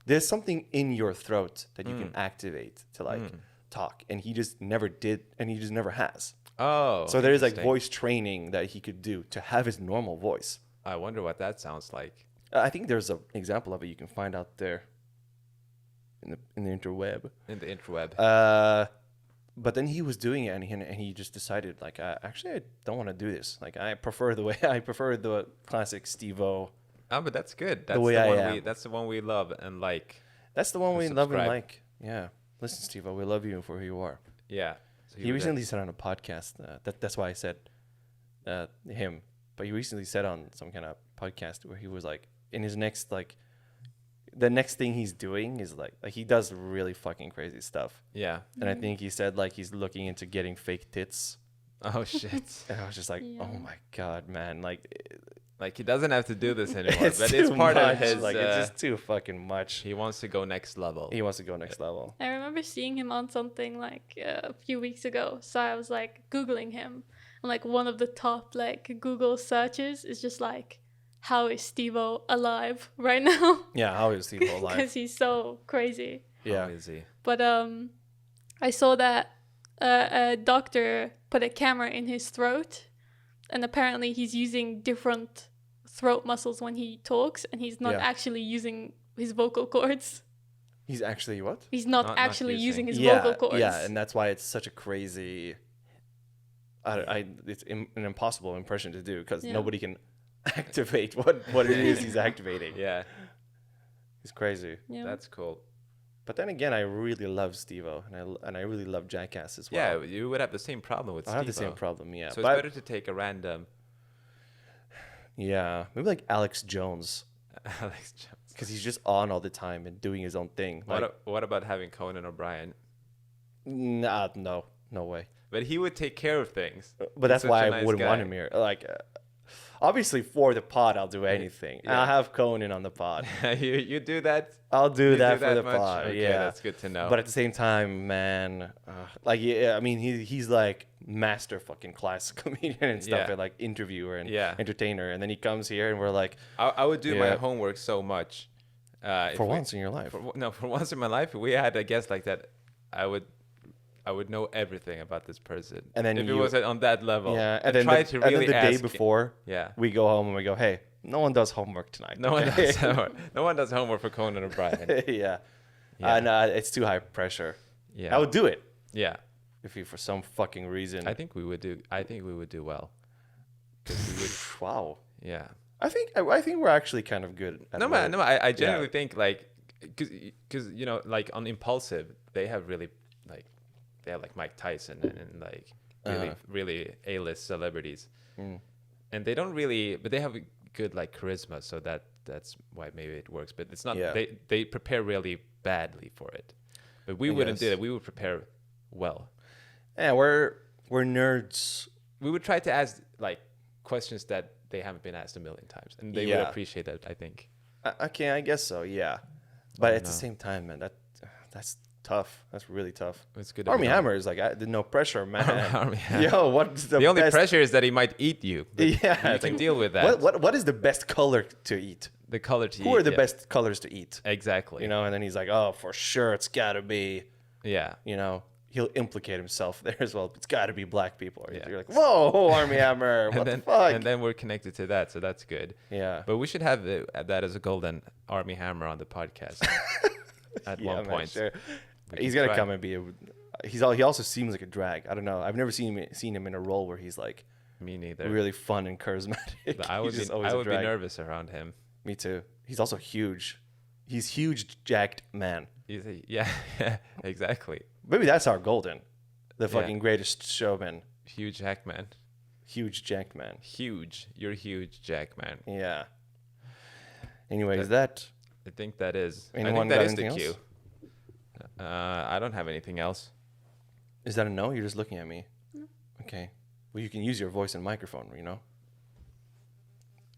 there's something in your throat that you can activate to like talk, and he just never did, and he just never has. Oh. So there's like interesting. voice training that he could do to have his normal voice. I wonder what that sounds like. I think there's an example of it you can find out there in the interweb. In the interweb. But then he was doing it, and he just decided, like, actually, I don't want to do this. Like, I prefer the classic Steve-O. Oh, but that's good. That's way the I one am. that's the one we love and like. That's the one we love and subscribe. like. Yeah. Listen, Steve-O, we love you for who you are. Yeah. So He recently said on a podcast, that's why I said him. But he recently said on some kind of podcast where he was like, in his next, like, the next thing he's doing is like he does really fucking crazy stuff. Yeah. And I think he said like he's looking into getting fake tits. Oh shit. And I was just like, Yeah. oh my God, man. Like, Like he doesn't have to do this anymore, it's but it's too part much. of his. Like, it's just too fucking much. He wants to go next level. He wants to go next level. I remember seeing him on something like a few weeks ago. So I was like Googling him. And like one of the top like Google searches is just like, how is Steve-O alive right now? Yeah, how is Steve alive? Because he's so crazy. Yeah. How is he? But I saw that a doctor put a camera in his throat. And apparently he's using different throat muscles when he talks. And he's not Yeah. actually using his vocal cords. He's actually what? He's not Not actually using. using his vocal cords. Yeah, and that's why it's such a crazy. It's an impossible impression to do because Yeah. nobody can activate what it is he's activating. Yeah, It's crazy. Yeah. that's cool. But then again, I really love Steve-O, and I really love Jackass as well. Yeah, you would have the same problem with I have the Steve-O. same problem. Yeah, So it's but better to take a random yeah, maybe like Alex Jones Alex Jones. because he's just on all the time and doing his own thing. Like, What about having Conan O'Brien? nah, no way. But he would take care of things. But that's He's why such a I nice wouldn't want guy. him here. Like, obviously for the pod, I'll do anything. Yeah. I'll have Conan on the pod. you do that? I'll do You that do for that the much? pod. Okay, yeah, that's good to know. But at the same time, man, like, yeah, I mean, he's like master fucking class comedian and stuff, Yeah. and like interviewer and Yeah. entertainer, and then he comes here and we're like, I would do my Yeah. homework so much. If for we- once in your life. for once in my life, if we had a guest like that, I would know everything about this person. And then if it you- was on that level, Yeah, I'd and then try the, to and then really the day ask- before, Yeah. we go home and we go, hey, no one does homework tonight. No one okay?" does homework. No one does homework for Conan O'Brien. yeah. Yeah. And it's too high pressure. Yeah. I would do it Yeah. if you, for some fucking reason. I think we would do well. 'Cause we would. Wow. Yeah. I think we're actually kind of good. At No, man. No, I genuinely Yeah. think like, because you know, like on Impulsive, they have like Mike Tyson and like really A-list celebrities, and they don't really, but they have a good like charisma, so that's why maybe it works. But it's not. Yeah. They prepare really badly for it, but we wouldn't do guess. that. We would prepare well. Yeah, we're nerds. We would try to ask like questions that they haven't been asked a million times, and they would Yeah. appreciate that. I think. Okay, I guess so. Yeah, but Oh, at the no. same time, man, tough. That's really tough. It's good. that we Army don't- Hammer is like no pressure, man. Army Hammer. Yo, what's the The only best? pressure is that he might eat you. But Yeah, you it's can like, deal with that. What is the best color to eat? The color to Who are the yeah. best colors to eat? Exactly. You know, and then he's like, oh, for sure, it's got to be, Yeah. you know, he'll implicate himself there as well. It's got to be black people. Yeah. You're like, whoa, Army Hammer, what then, the fuck? And then we're connected to that, so that's good. Yeah. But we should have that as a golden Army Hammer on the podcast at Yeah, one man, point. sure. We He's can gonna try. come and be. He also seems like a drag. I don't know. I've never seen him in a role where he's like Me neither. really fun and charismatic. But I would He's just be always I a would be drag. nervous around him. Me too. He's also huge. He's huge, jacked man. Yeah, exactly. Maybe that's our golden, the Yeah. fucking greatest showman. Huge Jackman. Huge, jacked man. Huge. You're huge, Jackman. Yeah. Anyways, that. I think that is. Anyone I got think that is the anything cue. I don't have anything else. Is that a no? You're just looking at me. Okay. Well, you can use your voice and microphone. You know.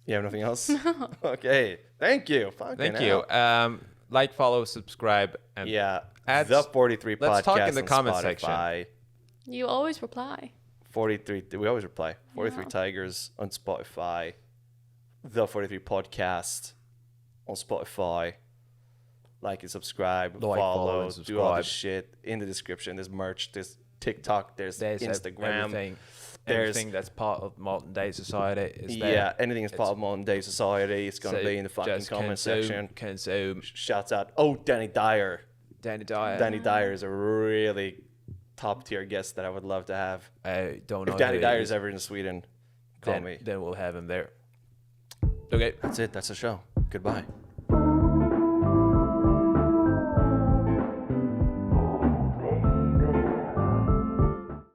You have nothing else? No. Okay. Thank you. Fucking Thank hell. you. Like, follow, subscribe, and Yeah. add The 43 let's podcast talk in the on comment section. Spotify. You always reply. 43. We always reply. 43 Yeah. Tigers on Spotify. The 43 podcast on Spotify. Like and subscribe. Like, follow, follow. and Do all this subscribe. shit in the description. There's merch. There's TikTok. There's there's Instagram. everything. There's- Everything that's part of modern day society is there. Yeah, anything is part of modern day society. It's gonna So be in the fucking just comment section. Consume. Shouts out. Oh, Danny Dyer. Danny Dyer. Danny Dyer is a really top tier guest that I would love to have. I don't know. If Danny who he Dyer is, is ever in Sweden, call then, me. then we'll have him there. Okay. That's it. That's the show. Goodbye.